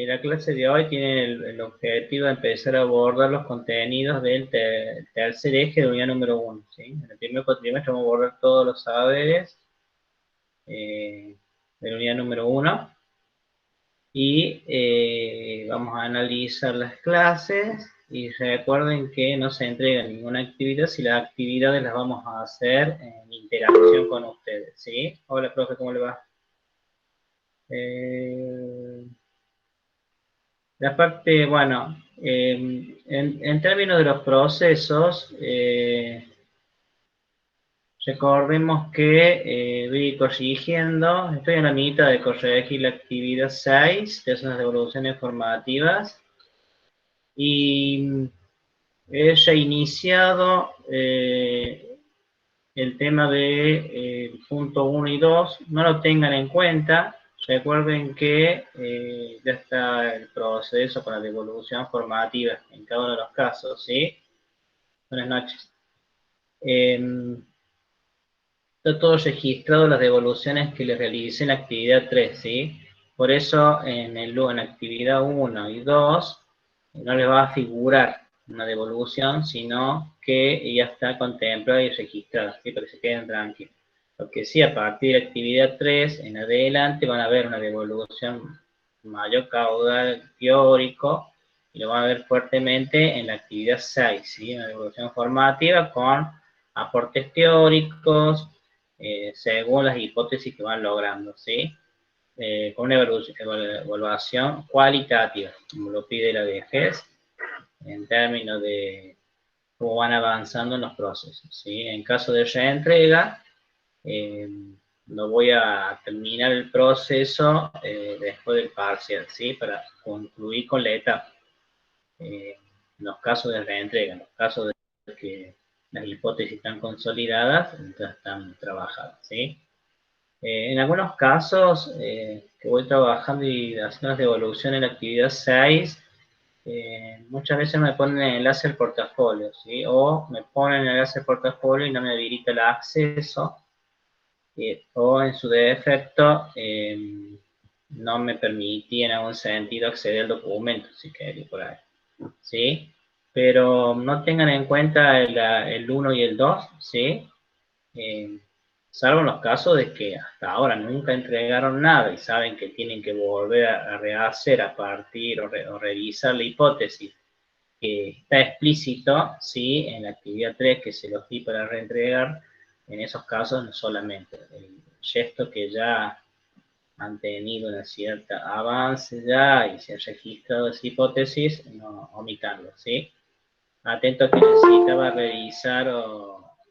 la clase de hoy tiene el objetivo de empezar a abordar los contenidos del tercer eje de unidad número 1. ¿Sí? En el primer cuatrimestre vamos a abordar todos los saberes de la unidad número 1 y vamos a analizar las clases y recuerden que no se entrega ninguna actividad si las actividades las vamos a hacer en interacción con ustedes. ¿Sí? Hola, profe, ¿cómo le va? La parte, bueno, en términos de los procesos, recordemos que voy corrigiendo, estoy en la mitad de corregir la actividad 6 de esas devoluciones formativas y he reiniciado el tema de punto 1 y 2, no lo tengan en cuenta. Recuerden que ya está el proceso para la devolución formativa en cada uno de los casos, ¿sí? Buenas noches. Está todo registrado las devoluciones que le realicé en la actividad 3, ¿sí? Por eso en actividad 1 y 2 no les va a figurar una devolución, sino que ya está contemplada y registrada, ¿sí? Para que se queden tranquilos. Lo que sí, a partir de la actividad 3 en adelante van a ver una devolución mayor caudal teórico y lo van a ver fuertemente en la actividad 6, ¿sí? Una devolución formativa con aportes teóricos, según las hipótesis que van logrando, ¿sí? Con una evaluación cualitativa, como lo pide la DGES, en términos de cómo van avanzando en los procesos, ¿sí? En caso de reentrega, no voy a terminar el proceso después del parcial, ¿sí? Para concluir con la etapa. En los casos de reentrega, en los casos de que las hipótesis están consolidadas, entonces están trabajadas, ¿sí? En algunos casos que voy trabajando y haciendo las devoluciones en la actividad 6, muchas veces me ponen el enlace al portafolio, ¿sí? O me ponen el enlace al portafolio y no me habilita el acceso, o en su defecto no me permitía en algún sentido acceder al documento, si quería por ahí, ¿sí? Pero no tengan en cuenta el 1 y el 2, ¿sí? Salvo en los casos de que hasta ahora nunca entregaron nada y saben que tienen que volver a rehacer a partir o revisar la hipótesis que está explícito, ¿sí? En la actividad 3 que se los di para reentregar, en esos casos no solamente. El gesto que ya han tenido un cierto avance ya y se han registrado esa hipótesis, no omitarlo, ¿sí? Atento que necesitaba revisar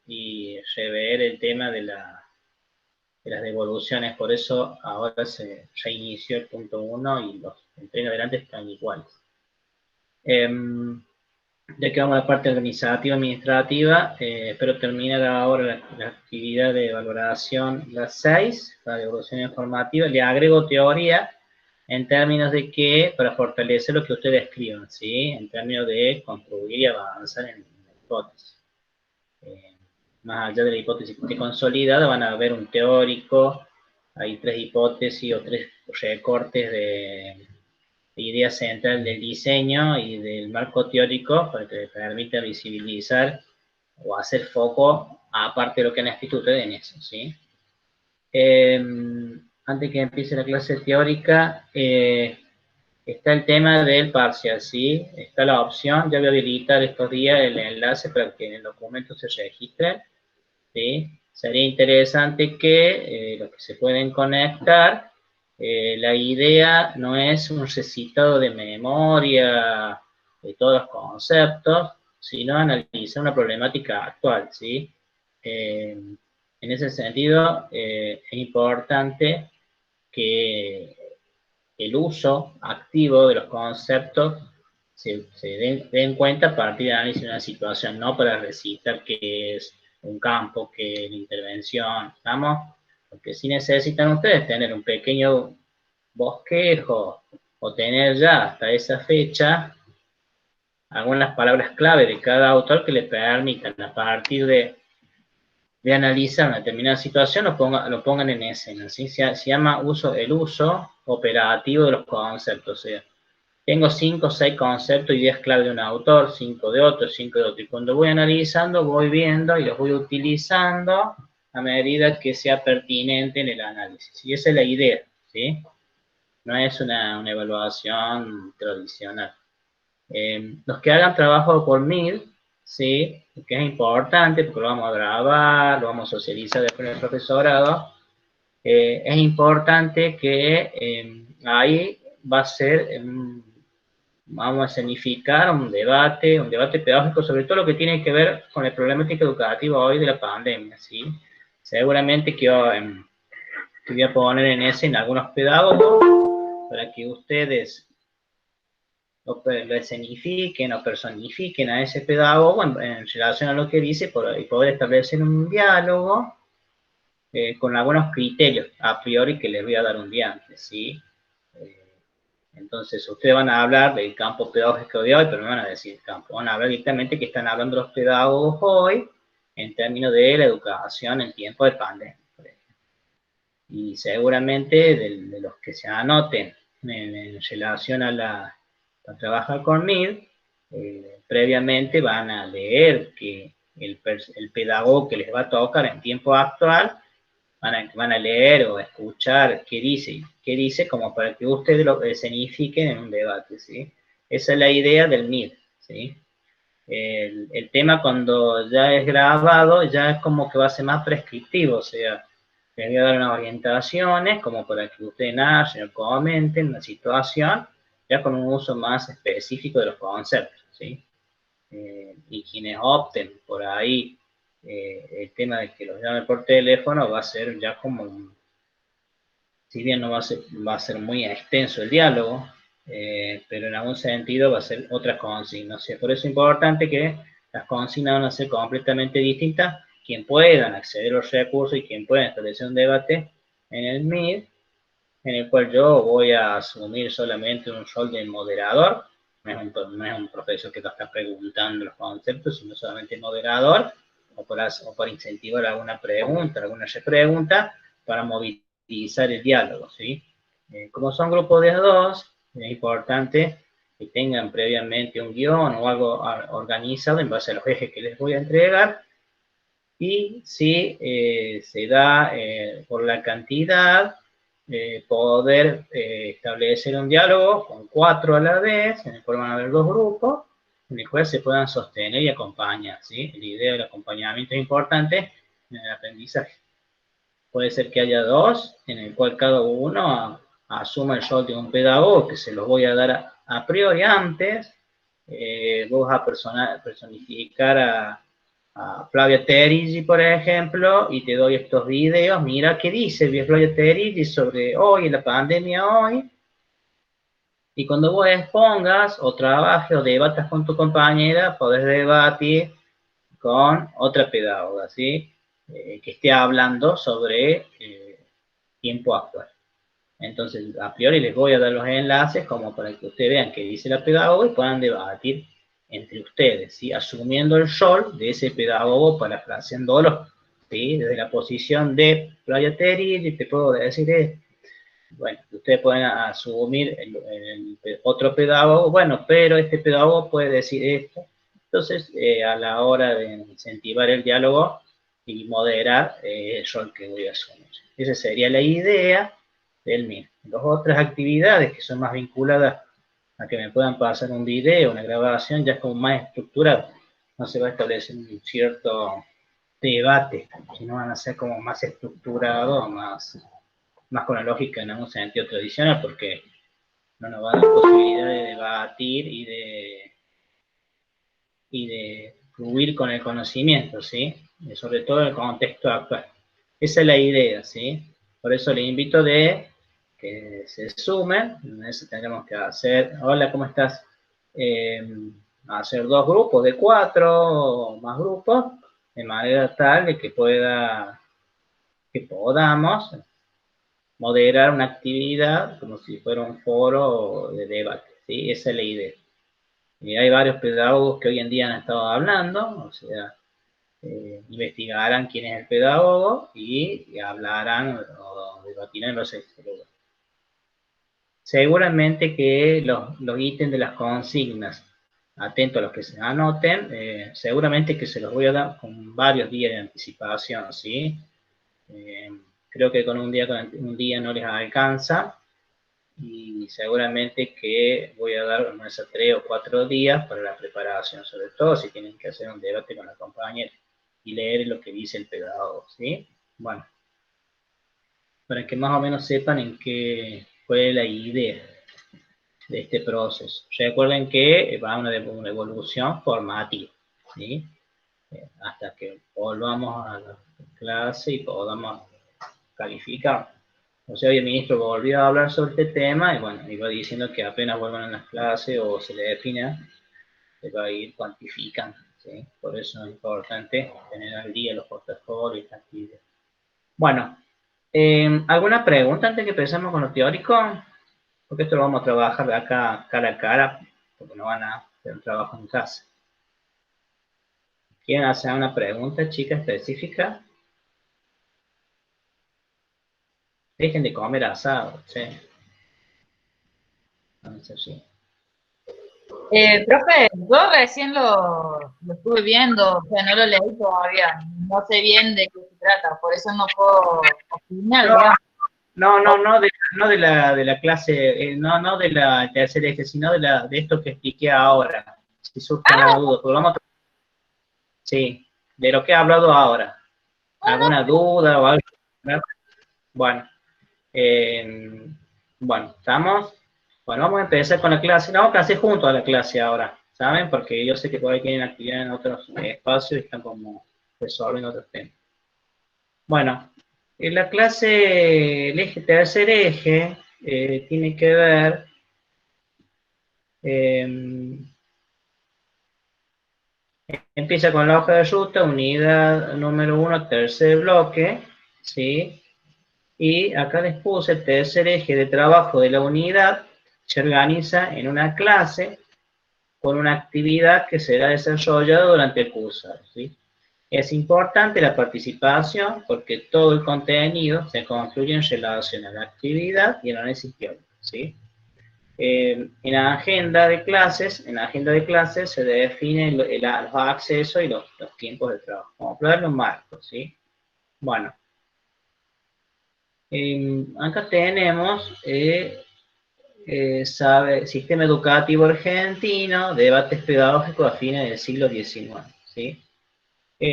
y rever el tema de las devoluciones, por eso ahora se reinició el punto 1 y los entrenos adelante están iguales. Ya que vamos a la parte organizativa administrativa, espero terminar ahora la actividad de valoración, la 6, la devolución informativa, le agrego teoría en términos de que, para fortalecer lo que ustedes escriban, ¿sí? En términos de construir y avanzar en la hipótesis. Más allá de la hipótesis que esté consolidada, van a ver un teórico, hay 3 hipótesis o 3 recortes de idea central del diseño y del marco teórico para que les permita visibilizar o hacer foco, aparte de lo que han escrito ustedes en eso, ¿sí? Antes que empiece la clase teórica, está el tema del parcial, ¿sí? Está la opción, ya voy a habilitar estos días el enlace para que en el documento se registren, ¿sí? Sería interesante que los que se pueden conectar, la idea no es un recitado de memoria de todos los conceptos, sino analizar una problemática actual, ¿sí? En ese sentido, es importante que el uso activo de los conceptos se den cuenta a partir de análisis de una situación, no para recitar que es un campo, que la intervención, ¿estamos? Porque si necesitan ustedes tener un pequeño bosquejo o tener ya hasta esa fecha algunas palabras clave de cada autor que les permitan a partir de analizar una determinada situación lo pongan en escena, ¿sí? Se llama el uso operativo de los conceptos, o sea, tengo 5 o 6 conceptos, ideas clave de un autor, 5 de otro, 5 de otro. Y cuando voy analizando, voy viendo y los voy utilizando a medida que sea pertinente en el análisis. Y esa es la idea, ¿sí? No es una evaluación tradicional. Los que hagan trabajo por mil, ¿sí? Que es importante porque lo vamos a grabar, lo vamos a socializar después en el profesorado, es importante que ahí va a ser, vamos a escenificar un debate pedagógico sobre todo lo que tiene que ver con la problemática educativa hoy de la pandemia, ¿sí? Seguramente que voy a poner en ese en algunos pedagogos para que ustedes lo escenifiquen o personifiquen a ese pedagogo en relación a lo que dice y poder establecer un diálogo con algunos criterios a priori que les voy a dar un día antes, ¿sí? Eh, entonces, ustedes van a hablar del campo pedagógico de hoy, pero no van a decir campo, van a hablar directamente que están hablando los pedagogos hoy en términos de la educación en tiempo de pandemia. Y seguramente de los que se anoten en relación a trabajar con MIR, previamente van a leer que el pedagogo que les va a tocar en tiempo actual van a leer o escuchar qué dice como para que ustedes lo escenifiquen en un debate, ¿sí? Esa es la idea del MIR, ¿sí? El tema cuando ya es grabado ya es como que va a ser más prescriptivo, o sea, les voy a dar unas orientaciones como para que ustedes narren o comenten una situación ya con un uso más específico de los conceptos, ¿sí? Y quienes opten por ahí el tema de que los llame por teléfono va a ser ya como si bien no va a ser muy extenso el diálogo, pero en algún sentido va a ser otra consigna. O sea, por eso es importante que las consignas van a ser completamente distintas. Quien puedan acceder a los recursos y quien pueda establecer un debate en el MIR, en el cual yo voy a asumir solamente un rol de moderador, no es un profesor que te está preguntando los conceptos, sino solamente moderador, o por incentivar alguna pregunta, alguna repregunta, para movilizar el diálogo, ¿sí? Como son grupos de dos, es importante que tengan previamente un guión o algo organizado en base a los ejes que les voy a entregar, y si se da por la cantidad, poder establecer un diálogo con 4 a la vez, en el cual van a haber 2 grupos, en el cual se puedan sostener y acompañar, ¿sí? La idea del acompañamiento es importante en el aprendizaje. Puede ser que haya 2, en el cual cada uno asuma el rol de un pedagogo, que se los voy a dar a priori antes, vos a personificar a Flavia Terigi, por ejemplo, y te doy estos videos, mira qué dice Flavia Terigi sobre hoy, la pandemia hoy, y cuando vos expongas o trabajes o debatas con tu compañera, podés debatir con otra pedagoga, ¿sí? Que esté hablando sobre tiempo actual. Entonces, a priori les voy a dar los enlaces como para que ustedes vean qué dice la pedagoga y puedan debatir entre ustedes, ¿sí? Asumiendo el rol de ese pedagogo, parafraseándolo, ¿sí? Desde la posición de Playa Terry, te puedo decir, bueno, ustedes pueden asumir otro pedagogo, bueno, pero este pedagogo puede decir esto. Entonces, a la hora de incentivar el diálogo y moderar el rol que voy a asumir. Esa sería la idea del MIR. Las otras actividades que son más vinculadas a que me puedan pasar un video, una grabación, ya es como más estructurado. No se va a establecer un cierto debate, sino van a ser como más estructurado, más con la lógica en algún sentido tradicional, porque no nos va a dar posibilidad de debatir y de fluir con el conocimiento, ¿sí? Sobre todo en el contexto actual. Esa es la idea, ¿sí? Por eso les invito de que se sumen, eso tendremos que hacer, hola, ¿cómo estás? Hacer 2 grupos de 4 o más grupos, de manera tal de que podamos moderar una actividad como si fuera un foro de debate, ¿sí? Esa es la idea. Y hay varios pedagogos que hoy en día han estado hablando, o sea, investigarán quién es el pedagogo y hablarán o debatirán los expertos. seguramente que los ítems de las consignas, atento a los que se anoten, seguramente que se los voy a dar con varios días de anticipación, ¿sí? Eh, creo que con un día no les alcanza, y seguramente que voy a dar unos 3 o 4 días para la preparación, sobre todo si tienen que hacer un debate con la compañera y leer lo que dice el pedagogo, ¿sí? Bueno, para que más o menos sepan cuál es la idea de este proceso. Recuerden que va a una evolución formativa, ¿sí? Hasta que volvamos a la clase y podamos calificar. O sea, hoy el ministro volvió a hablar sobre este tema y bueno, iba diciendo que apenas vuelvan a las clases o se le defina, se va a ir cuantificando, ¿sí? Por eso es importante tener al día los portafolios y estas actividades. Bueno, ¿alguna pregunta antes que empecemos con lo teórico? Porque esto lo vamos a trabajar de acá cara a cara, porque no van a hacer un trabajo en casa. ¿Quieren hacer una pregunta, chica, específica? Dejen de comer asado, sí. Vamos a ver si. Profe, yo recién lo estuve viendo, o sea, no lo leí todavía, no sé bien de qué se trata, por eso no puedo opinar, No, digamos. no de la clase, no de la tercer eje, sino de esto que expliqué ahora. Si surge alguna Ah, duda, pues vamos sí, de lo que he hablado ahora. no, no, ¿Alguna duda o algo? Bueno, eh, bueno, ¿estamos? Bueno, vamos a empezar con la clase. La vamos a hacer junto a la clase ahora, ¿saben? Porque yo sé que por ahí tienen actividad en otros espacios y están como resolviendo otros temas. Bueno, en la clase, tercer eje, tiene que ver, eh, empieza con la hoja de ruta, unidad número 1, tercer bloque, ¿sí? Y acá les puse el tercer eje de trabajo de la unidad, se organiza en una clase con una actividad que será desarrollada durante el curso, ¿sí? Es importante la participación porque todo el contenido se construye en relación a la actividad y el análisis teórico, ¿sí? En la agenda de clases se definen los accesos y los tiempos de trabajo. Vamos a ver los marcos, ¿sí? Bueno, acá tenemos Sistema Educativo Argentino, debates pedagógicos a fines del siglo XIX, ¿sí?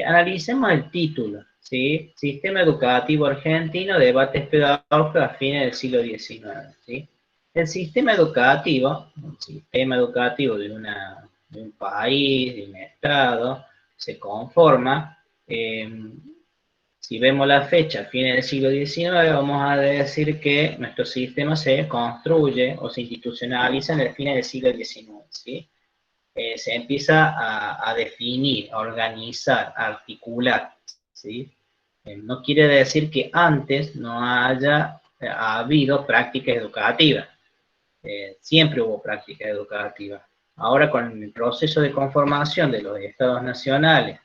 Analicemos el título, ¿sí? Sistema Educativo Argentino, debates pedagógicos a fines del siglo XIX, ¿sí? El sistema educativo de un país, de un estado, se conforma, si vemos la fecha, fines del siglo XIX, vamos a decir que nuestro sistema se construye o se institucionaliza en el fines del siglo XIX, ¿sí? Se empieza a definir, a organizar, a articular, ¿sí? No quiere decir que antes no haya habido prácticas educativas, siempre hubo prácticas educativas. Ahora con el proceso de conformación de los estados nacionales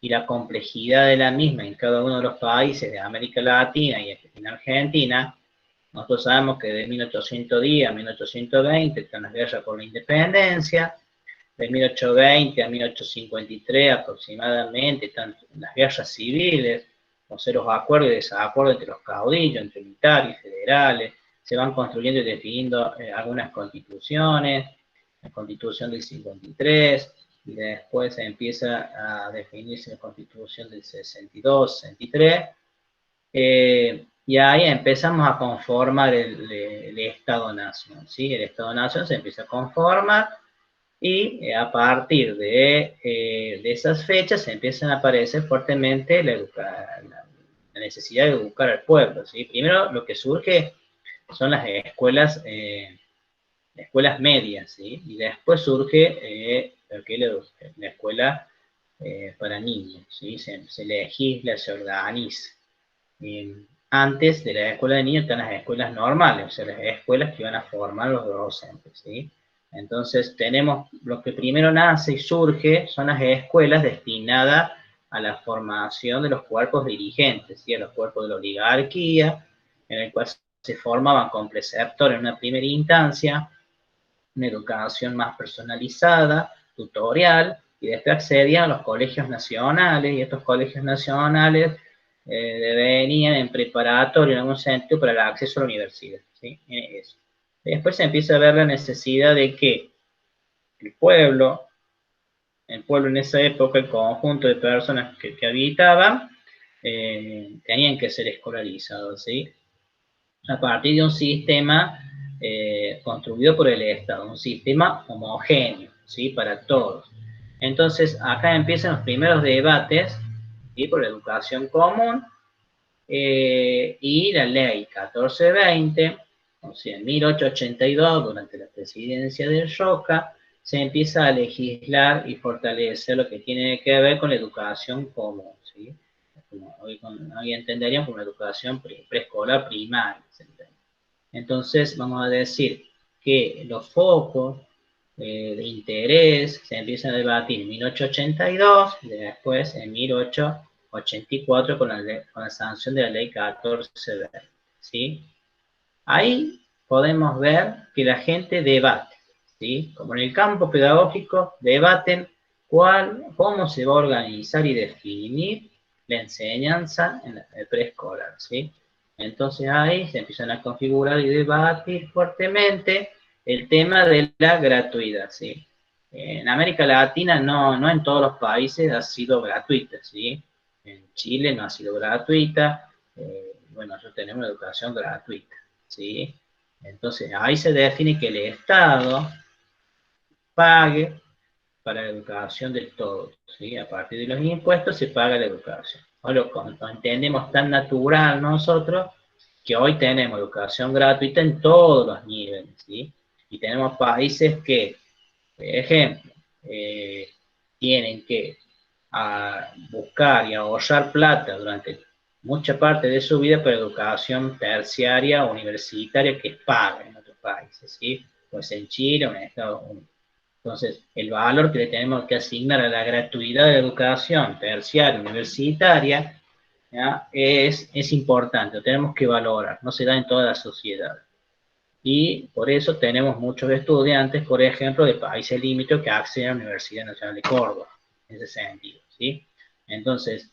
y la complejidad de la misma en cada uno de los países de América Latina y en Argentina, nosotros sabemos que de 1810 a 1820 están las guerras por la independencia, de 1820 a 1853 aproximadamente están las guerras civiles, o sea, los acuerdos y desacuerdos entre los caudillos, entre militares y federales, se van construyendo y definiendo algunas constituciones, la constitución del 53, y después se empieza a definirse la constitución del 62, 63, y ahí empezamos a conformar el Estado-Nación, ¿sí? El Estado-Nación se empieza a conformar y a partir de esas fechas se empiezan a aparecer fuertemente la necesidad de educar al pueblo, ¿sí? Primero lo que surge son las escuelas medias, ¿sí? Y después surge la escuela para niños, ¿sí? Se legisla, se organiza. Antes de la escuela de niños están las escuelas normales, o sea, las escuelas que van a formar los docentes, ¿sí? Entonces tenemos, lo que primero nace y surge son las escuelas destinadas a la formación de los cuerpos dirigentes, ¿sí? A los cuerpos de la oligarquía, en el cual se formaban con preceptor en una primera instancia, una educación más personalizada, tutorial, y después accedían a los colegios nacionales, y estos colegios nacionales venían en preparatorio en algún sentido para el acceso a la universidad. ¿Sí? Eso. Después se empieza a ver la necesidad de que el pueblo en esa época, el conjunto de personas que habitaban, tenían que ser escolarizados, ¿sí? A partir de un sistema construido por el Estado, un sistema homogéneo, ¿sí? Para todos. Entonces, acá empiezan los primeros debates, ¿sí? Por la educación común, y la ley 1420, o sea, en 1882, durante la presidencia de Roca, se empieza a legislar y fortalecer lo que tiene que ver con la educación común, ¿sí? Como hoy entenderíamos como la educación preescolar primaria. Entonces, vamos a decir que los focos de interés se empiezan a debatir en 1882, y después en 1884 con la sanción de la ley 1420, ¿sí? Ahí podemos ver que la gente debate, ¿sí? Como en el campo pedagógico, debaten cómo se va a organizar y definir la enseñanza en el preescolar, ¿sí? Entonces ahí se empiezan a configurar y debatir fuertemente el tema de la gratuidad, ¿sí? En América Latina no en todos los países ha sido gratuita, ¿sí? En Chile no ha sido gratuita, bueno, nosotros tenemos una educación gratuita, ¿sí? Entonces ahí se define que el Estado pague para la educación del todo, ¿sí? A partir de los impuestos se paga la educación. O lo entendemos tan natural nosotros que hoy tenemos educación gratuita en todos los niveles, ¿sí? Y tenemos países que, por ejemplo, tienen que buscar y ahorrar plata durante mucha parte de su vida para educación terciaria o universitaria que paga en otros países, ¿sí? Pues en Chile o en Estados Unidos. Entonces, el valor que le tenemos que asignar a la gratuidad de la educación terciaria, universitaria, ¿ya? Es importante, lo tenemos que valorar, no se da en toda la sociedad. Y por eso tenemos muchos estudiantes, por ejemplo, de países limítrofes que acceden a la Universidad Nacional de Córdoba, en ese sentido, ¿sí? Entonces,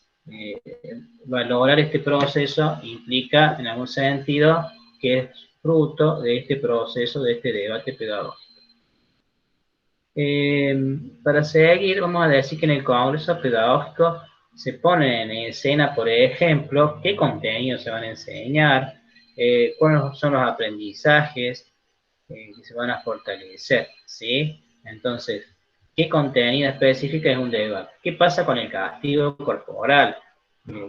valorar este proceso implica, en algún sentido, que es fruto de este proceso, de este debate pedagógico. Para seguir, vamos a decir que en el Congreso Pedagógico se pone en escena, por ejemplo, qué contenidos se van a enseñar, cuáles son los aprendizajes que se van a fortalecer, ¿sí? Entonces, ¿qué contenido específico es un debate? ¿Qué pasa con el castigo corporal?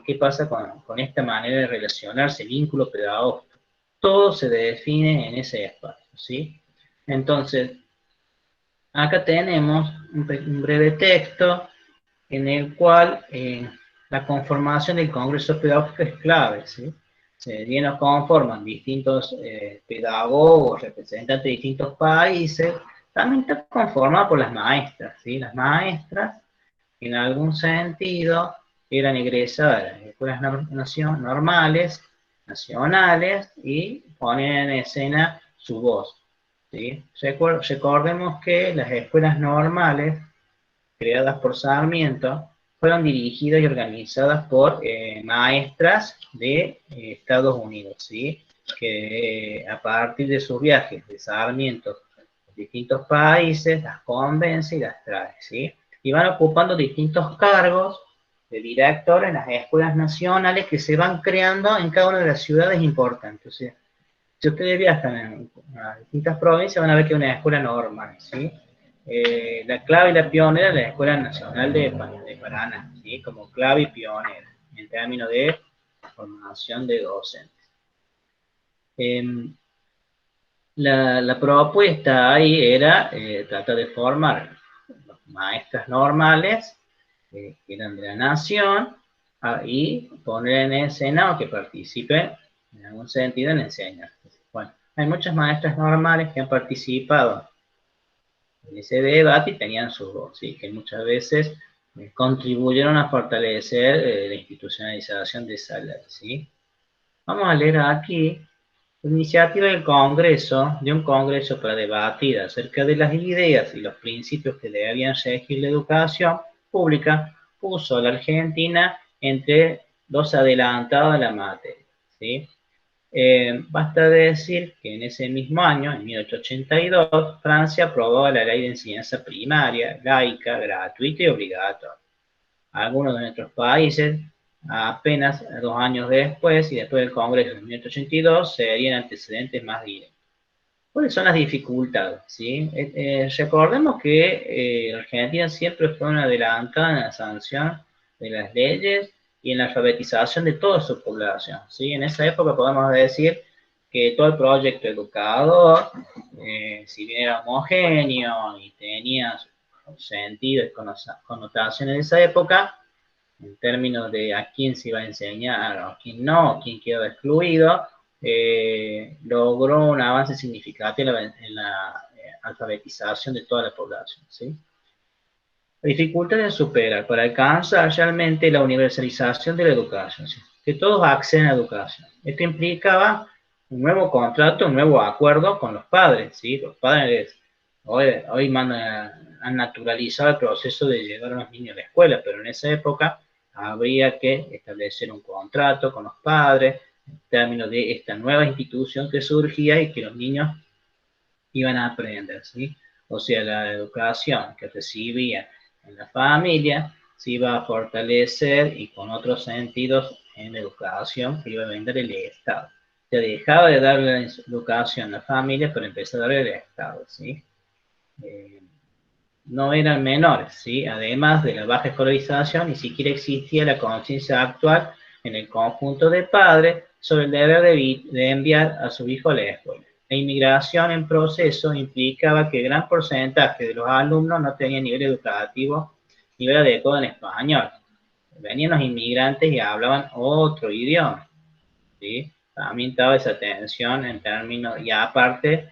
¿Qué pasa con esta manera de relacionarse, vínculo pedagógico? Todo se define en ese espacio, ¿sí? Entonces, acá tenemos un breve texto en el cual la conformación del Congreso Pedagógico es clave, ¿sí? Bien nos conforman distintos pedagogos, representantes de distintos países, también está conformada por las maestras, ¿sí? Las maestras, en algún sentido, eran egresadas de las escuelas normales, nacionales, y ponen en escena su voz, ¿sí? Recordemos que las escuelas normales, creadas por Sarmiento, fueron dirigidas y organizadas por maestras de Estados Unidos, ¿sí? Que a partir de sus viajes de Sarmiento a distintos países, las convence y las trae, ¿sí? Y van ocupando distintos cargos de director en las escuelas nacionales que se van creando en cada una de las ciudades importantes. O sea, si ustedes viajan a distintas provincias, van a ver que es una escuela normal, ¿sí? La clave y la pionera es la Escuela Nacional de Paraná, ¿sí? Como clave y pionera, en términos de formación de docentes. La propuesta ahí era tratar de formar maestras normales, que eran de la nación, y poner en escena o que participen en algún sentido en enseñar. Bueno, hay muchas maestras normales que han participado en ese debate y tenían su voz, ¿sí? Que muchas veces contribuyeron a fortalecer la institucionalización de esa ley, ¿sí? Vamos a leer aquí iniciativa del Congreso, de un Congreso para debatir acerca de las ideas y los principios que debían regir la educación pública, puso a la Argentina entre los adelantados de la materia, ¿sí? Basta decir que en ese mismo año, en 1882, Francia aprobó la ley de enseñanza primaria, laica, gratuita y obligatoria. Algunos de nuestros países, apenas 2 años después y después del Congreso de 1882, se darían antecedentes más directos. ¿Cuáles son las dificultades? ¿Sí? Recordemos que Argentina siempre fue una adelantada en la sanción de las leyes y en la alfabetización de toda su población, ¿sí? En esa época podemos decir que todo el proyecto educador, si bien era homogéneo y tenía sentido y connotaciones de esa época, en términos de a quién se iba a enseñar, a quién no, quién quedó excluido, logró un avance significativo en la alfabetización de toda la población, ¿sí? La dificultad de superar para alcanzar realmente la universalización de la educación, ¿sí? Que todos acceden a la educación. Esto implicaba un nuevo contrato, un nuevo acuerdo con los padres, ¿sí? Los padres hoy han naturalizado el proceso de llevar a los niños a la escuela, pero en esa época habría que establecer un contrato con los padres en términos de esta nueva institución que surgía y que los niños iban a aprender, ¿sí? O sea, la educación que recibían en la familia se iba a fortalecer y con otros sentidos en la educación que iba a vender el Estado. Se dejaba de darle la educación a la familia, pero empezó a darle el Estado, ¿sí? No eran menores, ¿sí? Además de la baja escolarización, ni siquiera existía la conciencia actual en el conjunto de padres sobre el deber de enviar a su hijo a la escuela. La inmigración en proceso implicaba que gran porcentaje de los alumnos no tenían nivel educativo, nivel adecuado en español. Venían los inmigrantes y hablaban otro idioma, ¿sí? También estaba esa tensión en términos, y aparte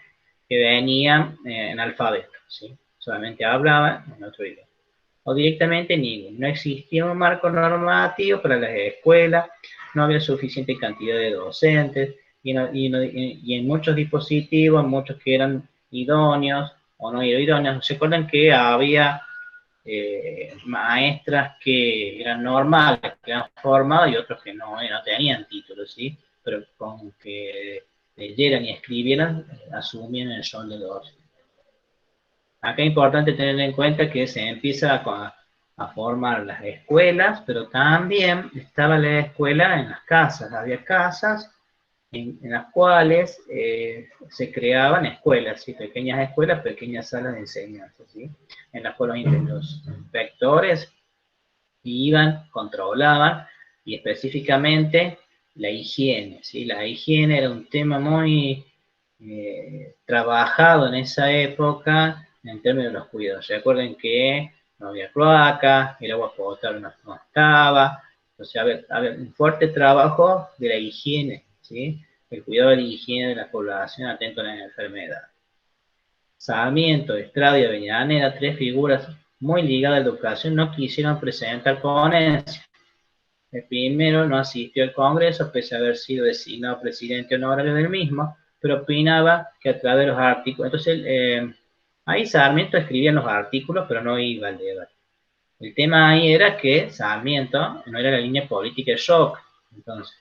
que venían en alfabeto, ¿sí? Solamente hablaban en otro idioma. O directamente ninguno. No existía un marco normativo para las escuelas, no había suficiente cantidad de docentes, y en muchos dispositivos, muchos que eran idóneos o no idóneos. ¿Se acuerdan que había maestras que eran normales, que eran formadas y otros que no tenían títulos, ¿sí? Pero con que leyeran y escribieran, asumían el rol de docente. Acá es importante tener en cuenta que se empieza a formar las escuelas, pero también estaba la escuela en las casas. Había casas en las cuales se creaban escuelas, ¿sí? Pequeñas escuelas, pequeñas salas de enseñanza, ¿sí? En las cuales los inspectores iban, controlaban, y específicamente la higiene, ¿sí? La higiene era un tema muy trabajado en esa época en términos de los cuidados. Recuerden que no había cloaca, el agua potable no estaba, o sea, había un fuerte trabajo de la higiene, ¿sí? El cuidado de la higiene de la población atento a las enfermedades. Sarmiento, Estrada y Avellaneda, tres figuras muy ligadas a la educación, no quisieron presentar ponencia. El primero no asistió al Congreso, pese a haber sido designado presidente honorario del mismo, pero opinaba que a través de los artículos, entonces ahí Sarmiento escribía en los artículos, pero no iba al debate. El tema ahí era que Sarmiento no era la línea política de shock, entonces,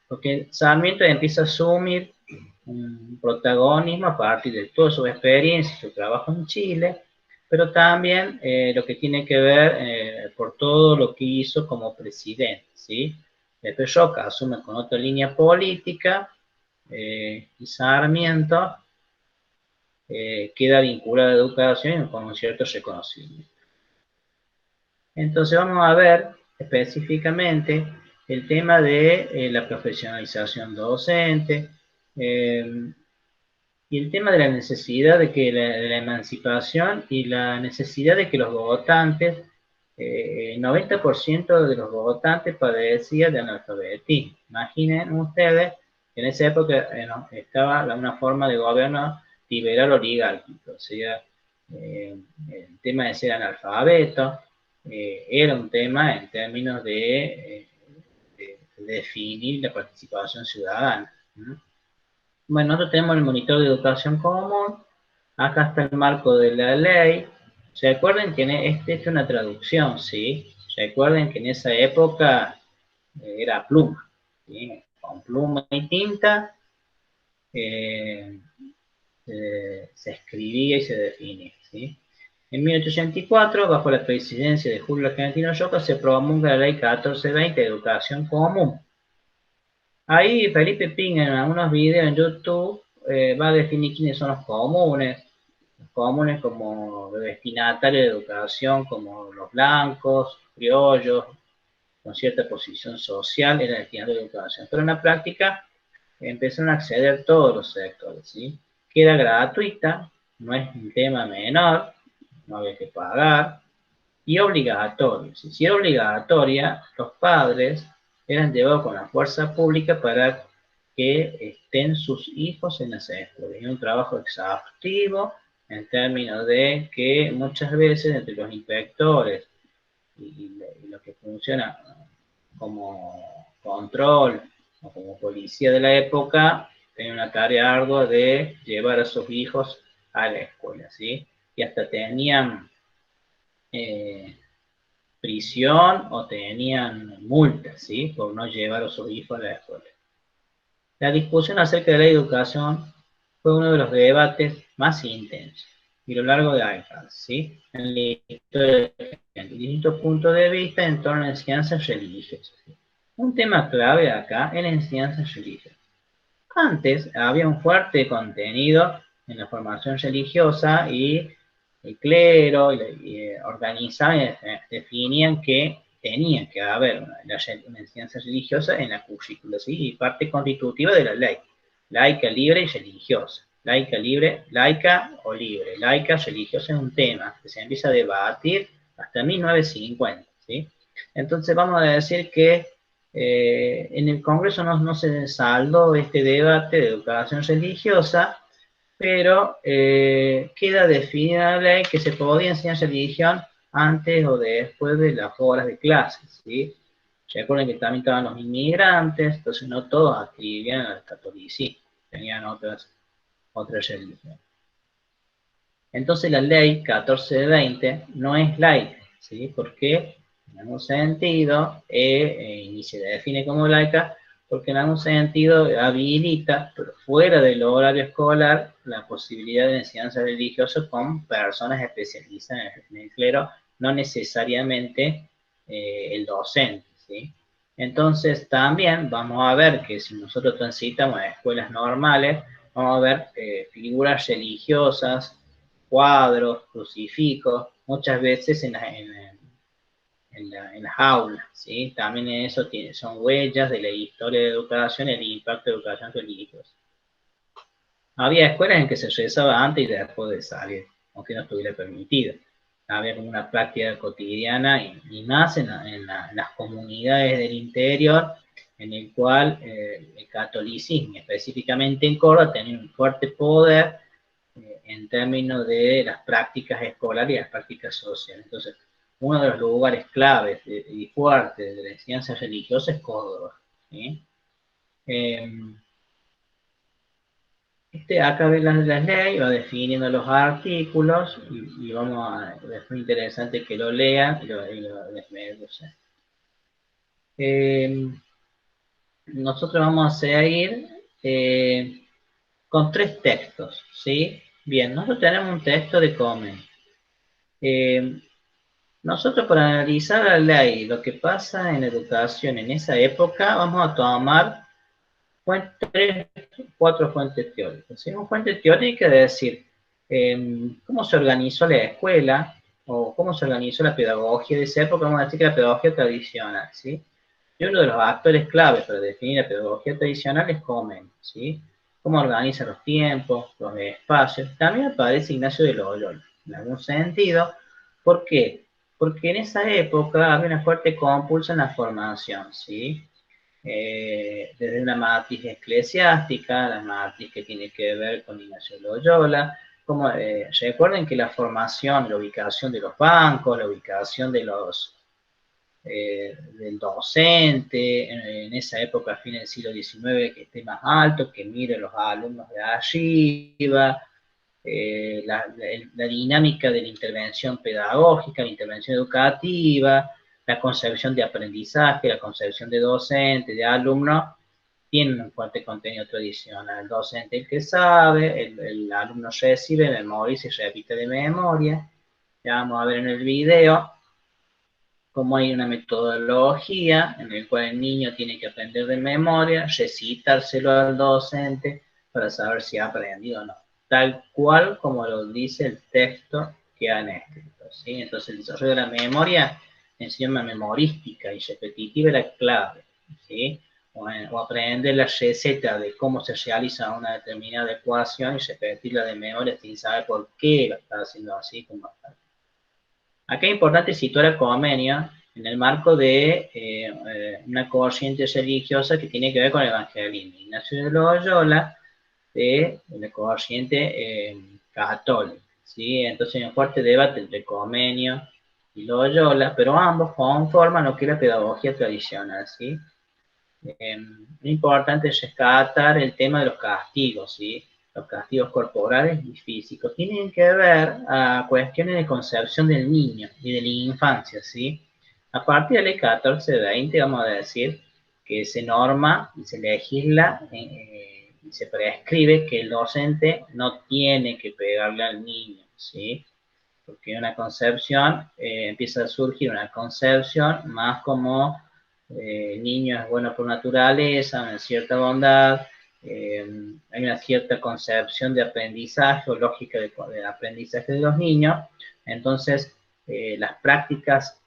porque Sarmiento empieza a asumir un protagonismo a partir de toda su experiencia, su trabajo en Chile, pero también lo que tiene que ver por todo lo que hizo como presidente, ¿sí? Después Roca asume con otra línea política y Sarmiento queda vinculado a la educación con un cierto reconocimiento. Entonces vamos a ver específicamente el tema de la profesionalización docente, y el tema de la necesidad de la emancipación y la necesidad de que los votantes, el 90% de los votantes padecían de analfabetismo. Imaginen ustedes que en esa época estaba una forma de gobierno liberal oligárquico, o sea, el tema de ser analfabeto era un tema en términos de definir la participación ciudadana, ¿no? Bueno, nosotros tenemos el monitor de educación común, acá está el marco de la ley. Recuerden que esta es una traducción, ¿sí? Recuerden que en esa época era pluma, ¿sí? Con pluma y tinta eh, se escribía y se definía, ¿sí? En 1884, bajo la presidencia de Julio Argentino Roca, se promulga la ley 1420 de educación común. Ahí Felipe Ping en algunos videos en YouTube va a definir quiénes son los comunes como destinatarios de educación, como los blancos, criollos, con cierta posición social, eran destinatarios de educación. Pero en la práctica empezaron a acceder todos los sectores, ¿sí? Que era gratuita, no es un tema menor, no había que pagar, y obligatoria. Si era obligatoria, los padres eran llevados con la fuerza pública para que estén sus hijos en las escuelas. Y un trabajo exhaustivo en términos de que muchas veces entre los inspectores y lo que funciona como control o como policía de la época, tenía una tarea ardua de llevar a sus hijos a la escuela, ¿sí? Y hasta tenían eh, prisión o tenían multas, ¿sí? Por no llevar a sus hijos a la escuela. La discusión acerca de la educación fue uno de los debates más intensos y a lo largo de décadas, ¿sí? En la historia de distintos puntos de vista en torno a enseñanzas religiosas. Un tema clave acá es la enseñanza religiosa. Antes había un fuerte contenido en la formación religiosa y el clero organizaban y definían que tenía que haber una enseñanza religiosa en la currícula, ¿sí? Y parte constitutiva de la ley, laica, libre y religiosa. Laica, libre, laica o libre. Laica, religiosa es un tema que se empieza a debatir hasta 1950, ¿sí? Entonces vamos a decir que en el Congreso no se saldó este debate de educación religiosa, pero queda definida la ley que se podía enseñar religión antes o después de las horas de clases, ¿sí? Recuerden que también estaban los inmigrantes, entonces no todos adscribían al catolicismo, tenían otras religiones. Entonces la ley 1420 no es laica, ¿sí? Porque en algún sentido, y se define como laica, porque en algún sentido habilita, pero fuera del horario escolar, la posibilidad de enseñanza religiosa con personas especializadas en el clero, no necesariamente el docente, ¿sí? Entonces también vamos a ver que si nosotros transitamos a escuelas normales, vamos a ver figuras religiosas, cuadros, crucifijos, muchas veces en las aulas, ¿sí? También eso son huellas de la historia de educación y el impacto de educación religiosa. Había escuelas en que se rezaba antes y después de salir, aunque no estuviera permitido. Había como una práctica cotidiana y más en las comunidades del interior, en el cual el catolicismo, específicamente en Córdoba, tenía un fuerte poder en términos de las prácticas escolares y las prácticas sociales. Entonces, uno de los lugares claves y fuertes de la enseñanza religiosa es Córdoba, ¿sí? Acá ven las leyes, va definiendo los artículos y vamos a, es muy interesante que lo lean y lo desmenucen. Nosotros vamos a seguir con 3 textos, ¿sí? Bien, nosotros tenemos un texto de Comem. Nosotros para analizar la ley, lo que pasa en la educación en esa época, vamos a tomar 3, 4 fuentes teóricas. ¿Sí? Una fuente teórica es decir, cómo se organizó la escuela o cómo se organizó la pedagogía de esa época, vamos a decir que la pedagogía tradicional, ¿sí? Y uno de los actores claves para definir la pedagogía tradicional es Comem, ¿sí? Cómo organiza los tiempos, los espacios. También aparece Ignacio de Loyola, en algún sentido. ¿Por qué? Porque en esa época había una fuerte compulsa en la formación, ¿sí? Desde una matriz eclesiástica, la matriz que tiene que ver con Ignacio Loyola, como, recuerden que la formación, la ubicación de los bancos, la ubicación de del docente, en esa época, a fines del siglo XIX, que esté más alto, que mire a los alumnos de arriba, la dinámica de la intervención pedagógica, la intervención educativa, la concepción de aprendizaje, la concepción de docente, de alumno, tienen un fuerte contenido tradicional. El docente el que sabe, el alumno recibe, memoriza y repite de memoria. Ya vamos a ver en el video cómo hay una metodología en la cual el niño tiene que aprender de memoria, recitárselo al docente para saber si ha aprendido o no. Tal cual como lo dice el texto que han escrito, ¿sí? Entonces el desarrollo de la memoria en forma memorística y repetitiva es la clave, ¿sí? O aprender la receta de cómo se realiza una determinada ecuación y repetirla de memoria sin saber por qué lo está haciendo así como está. Acá es importante situar a Comenio en el marco de una corriente religiosa que tiene que ver con el evangelismo. Ignacio de Loyola, de la corriente católica, ¿sí? Entonces hay un fuerte debate entre Comenio y Loyola, pero ambos conforman lo que es la pedagogía tradicional, ¿sí? Lo importante es rescatar el tema de los castigos, ¿sí? Los castigos corporales y físicos. Tienen que ver a cuestiones de concepción del niño y de la infancia, ¿sí? A partir de la ley 1420, vamos a decir que se norma y se legisla y se prescribe que el docente no tiene que pegarle al niño, ¿sí? Porque una concepción, empieza a surgir una concepción más como el niño es bueno por naturaleza, una cierta bondad, hay una cierta concepción de aprendizaje o lógica de aprendizaje de los niños, entonces las prácticas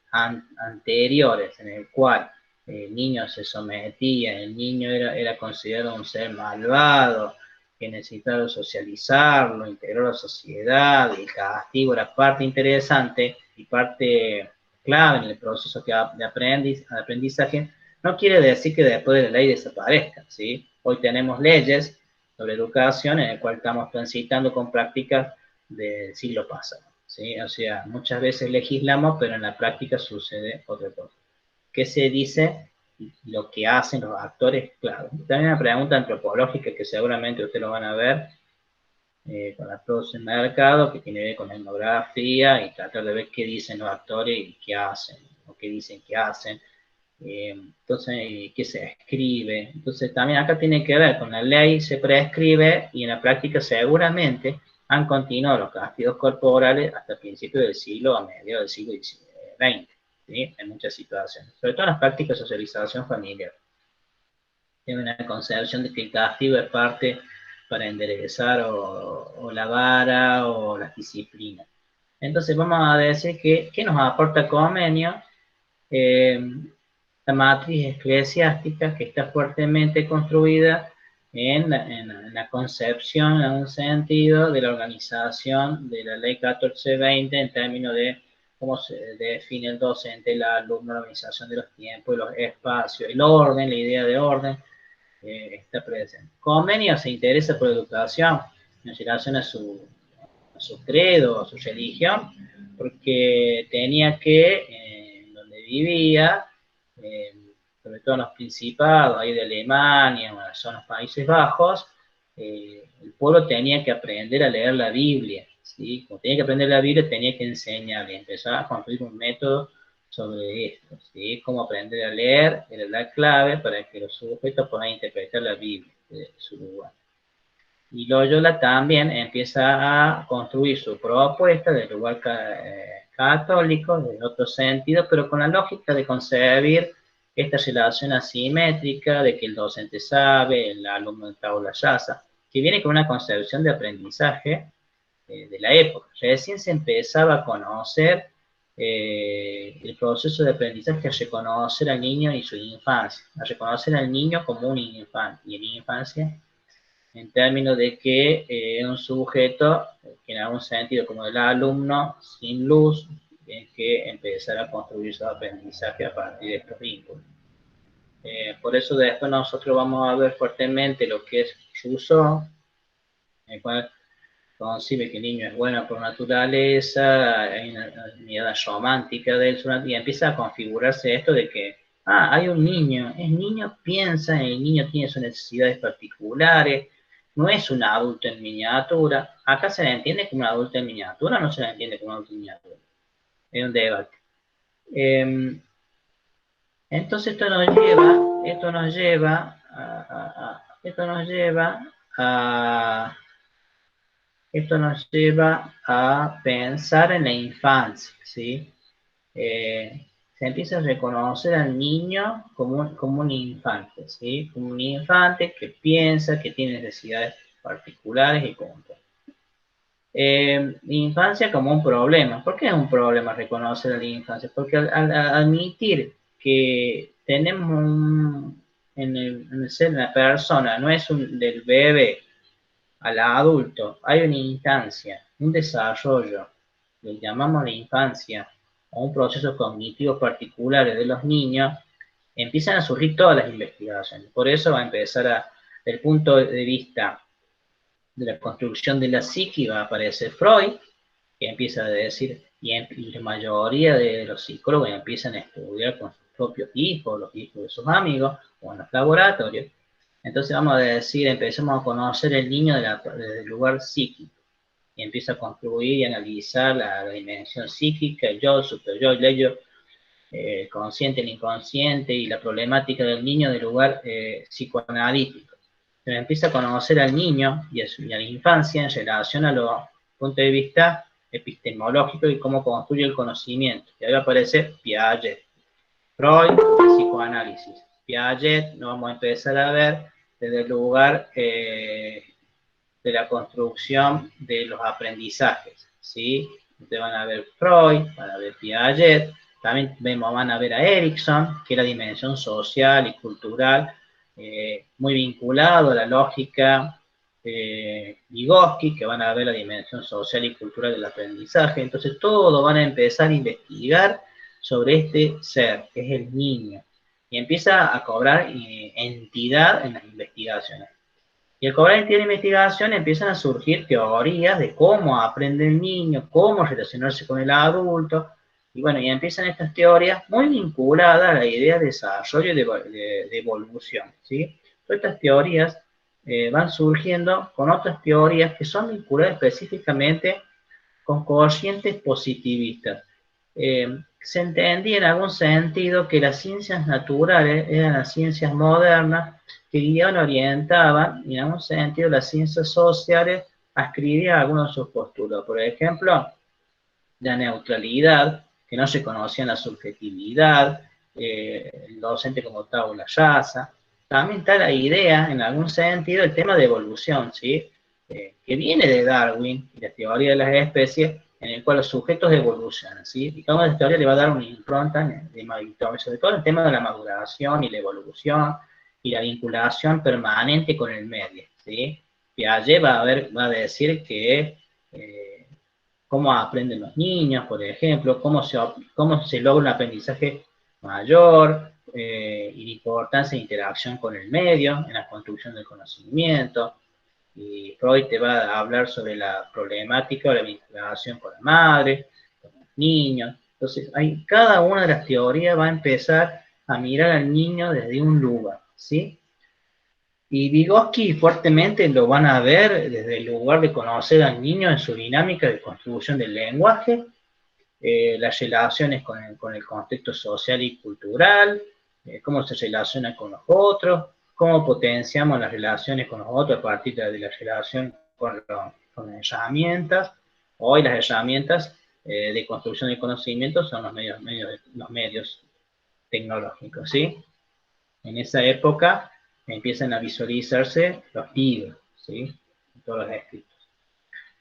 anteriores en el cual el niño se sometía, el niño era considerado un ser malvado, que necesitaba socializarlo, integrar a la sociedad, y el castigo era parte interesante y parte clave en el proceso de aprendizaje, no quiere decir que después de la ley desaparezca, ¿sí? Hoy tenemos leyes sobre educación en el cual estamos transitando con prácticas del siglo pasado, ¿sí? O sea, muchas veces legislamos, pero en la práctica sucede otra cosa. ¿Qué se dice? Lo que hacen los actores, claro. También una pregunta antropológica que seguramente ustedes lo van a ver con la producción de mercado, que tiene que ver con la etnografía y tratar de ver qué dicen los actores y qué hacen, o qué dicen que hacen. Entonces, qué se escribe. Entonces, también acá tiene que ver con la ley, se prescribe y en la práctica seguramente han continuado los castigos corporales hasta el principio del siglo, a mediados del siglo XX. ¿Sí? En muchas situaciones, sobre todo en las prácticas de socialización familiar. Tiene una concepción de que el castigo es parte para enderezar o la vara o las disciplinas. Entonces vamos a decir que, ¿qué nos aporta Comenio? La matriz eclesiástica que está fuertemente construida en la concepción, en un sentido, de la organización de la ley 1420 en términos de cómo se define el docente, el alumno, la organización de los tiempos, los espacios, el orden, la idea de orden, está presente. Comenio se interesa por educación en relación a su credo, a su religión, porque tenía que, donde vivía, eh, sobre todo en los principados, ahí de Alemania, o son los Países Bajos, el pueblo tenía que aprender a leer la Biblia, ¿sí? Como tenía que aprender la Biblia, tenía que enseñarle, empezar a construir un método sobre esto, ¿sí? Cómo aprender a leer era la clave para que los sujetos puedan interpretar la Biblia de su lugar. Y Loyola también empieza a construir su propuesta del lugar católico, de otro sentido, pero con la lógica de concebir esta relación asimétrica de que el docente sabe, el alumno tabula rasa, que viene con una concepción de aprendizaje de la época. Recién se empezaba a conocer el proceso de aprendizaje, a reconocer al niño y su infancia, a reconocer al niño como un infante, y en infancia en términos de que es un sujeto que en algún sentido, como el alumno, sin luz, tiene que empezar a construir su aprendizaje a partir de estos vínculos. Por eso después nosotros vamos a ver fuertemente lo que es Rousseau, el cual concibe que el niño es bueno por naturaleza, hay una mirada romántica de él, y empieza a configurarse esto de que, hay un niño, el niño piensa, el niño tiene sus necesidades particulares, no es un adulto en miniatura. Acá se le entiende como un adulto en miniatura, no se le entiende como un adulto en miniatura. Es un debate. Entonces esto nos lleva a pensar en la infancia, ¿sí? Se empieza a reconocer al niño como un infante, ¿sí? Como un infante que piensa, que tiene necesidades particulares y punto. Infancia como un problema. ¿Por qué es un problema reconocer a la infancia? Porque al admitir que tenemos en el ser de la persona, no es del bebé al adulto, hay una instancia, un desarrollo, lo llamamos la infancia, o un proceso cognitivo particular de los niños, empiezan a surgir todas las investigaciones. Por eso va a empezar desde el punto de vista de la construcción de la psique, va a aparecer Freud, que empieza a decir, y la mayoría de los psicólogos empiezan a estudiar con sus propios hijos, los hijos de sus amigos, o en los laboratorios. Entonces vamos a decir, empecemos a conocer el niño desde el lugar psíquico, y empieza a construir y analizar la dimensión psíquica, el yo, el superyo, el ello, el consciente, el inconsciente, y la problemática del niño del lugar psicoanalítico. Se empieza a conocer al niño y a la infancia en relación a los puntos de vista epistemológico y cómo construye el conocimiento. Y ahí aparece Piaget, Freud, el psicoanálisis. Piaget lo vamos a empezar a ver desde el lugar de la construcción de los aprendizajes, ¿sí? Ustedes van a ver Freud, van a ver Piaget, también van a ver a Erikson, que es la dimensión social y cultural, muy vinculado a la lógica Vygotsky, que van a ver la dimensión social y cultural del aprendizaje. Entonces todos van a empezar a investigar sobre este ser, que es el niño, y empieza a cobrar entidad en las investigaciones. Y al cobrar entidad de investigación empiezan a surgir teorías de cómo aprende el niño, cómo relacionarse con el adulto, y bueno, y empiezan estas teorías muy vinculadas a la idea de desarrollo y de evolución, ¿sí? Todas estas teorías van surgiendo con otras teorías que son vinculadas específicamente con corrientes positivistas. Se entendía en algún sentido que las ciencias naturales eran las ciencias modernas que guiaban, orientaban, y en algún sentido las ciencias sociales ascribían algunos de sus postulos. Por ejemplo, la neutralidad, que no se conocía la subjetividad, el docente como tabula rasa. También está la idea, en algún sentido, el tema de evolución, ¿sí? Que viene de Darwin y la teoría de las especies, en el cual los sujetos evolucionan, ¿sí? Y cada una de las teorías le va a dar una impronta sobre todo el tema de la maduración y la evolución y la vinculación permanente con el medio, ¿sí? Piaget va a decir que cómo aprenden los niños, por ejemplo, cómo se logra un aprendizaje mayor, y la importancia de interacción con el medio en la construcción del conocimiento. Y Freud te va a hablar sobre la problemática o la vinculación con la madre, con los niños. Entonces, cada una de las teorías va a empezar a mirar al niño desde un lugar, ¿sí? Y Vygotsky fuertemente lo van a ver desde el lugar de conocer al niño en su dinámica de construcción del lenguaje, las relaciones con el contexto social y cultural, cómo se relaciona con los otros, cómo potenciamos las relaciones con los otros a partir de la relación con las herramientas. Hoy las herramientas de construcción de conocimiento son los medios tecnológicos, ¿sí? En esa época empiezan a visualizarse los libros, ¿sí? Todos los escritos.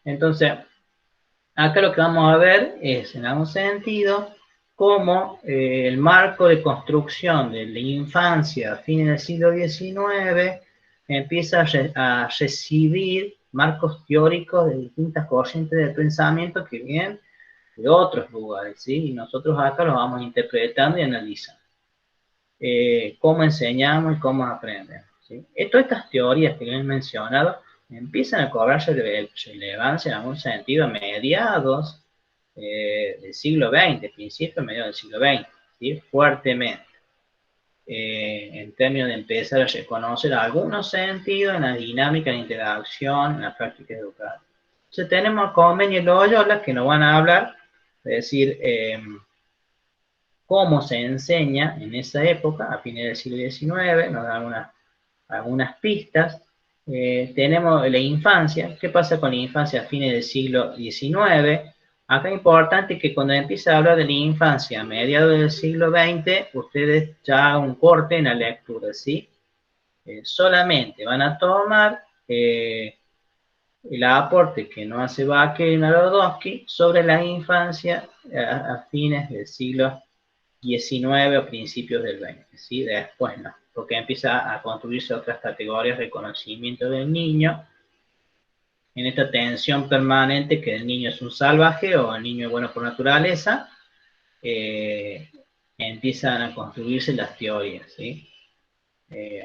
Entonces, acá lo que vamos a ver es, en algún sentido, cómo el marco de construcción de la infancia a fines del siglo XIX empieza a recibir marcos teóricos de distintas corrientes de pensamiento que vienen de otros lugares, ¿sí? Y nosotros acá los vamos interpretando y analizando. Cómo enseñamos y cómo aprendemos, ¿sí? Todas estas teorías que les he mencionado empiezan a cobrar relevancia en algún sentido a mediados del siglo XX, principios, mediados del siglo XX, ¿sí? Fuertemente. En términos de empezar a reconocer algunos sentidos en la dinámica de interacción, en la práctica educativa. Entonces tenemos a Convenio y Loyola que nos van a hablar, es decir, cómo se enseña en esa época, a fines del siglo XIX, nos dan algunas pistas. Tenemos la infancia, ¿qué pasa con la infancia a fines del siglo XIX? Acá es importante que cuando empieza a hablar de la infancia a mediados del siglo XX, ustedes ya hagan un corte en la lectura, ¿sí? Solamente van a tomar el aporte que nos hace Baker y Narodowski sobre la infancia a fines del siglo XIX o principios del XX, ¿sí? Después no, porque empieza a construirse otras categorías de conocimiento del niño, en esta tensión permanente que el niño es un salvaje o el niño es bueno por naturaleza, empiezan a construirse las teorías, ¿sí?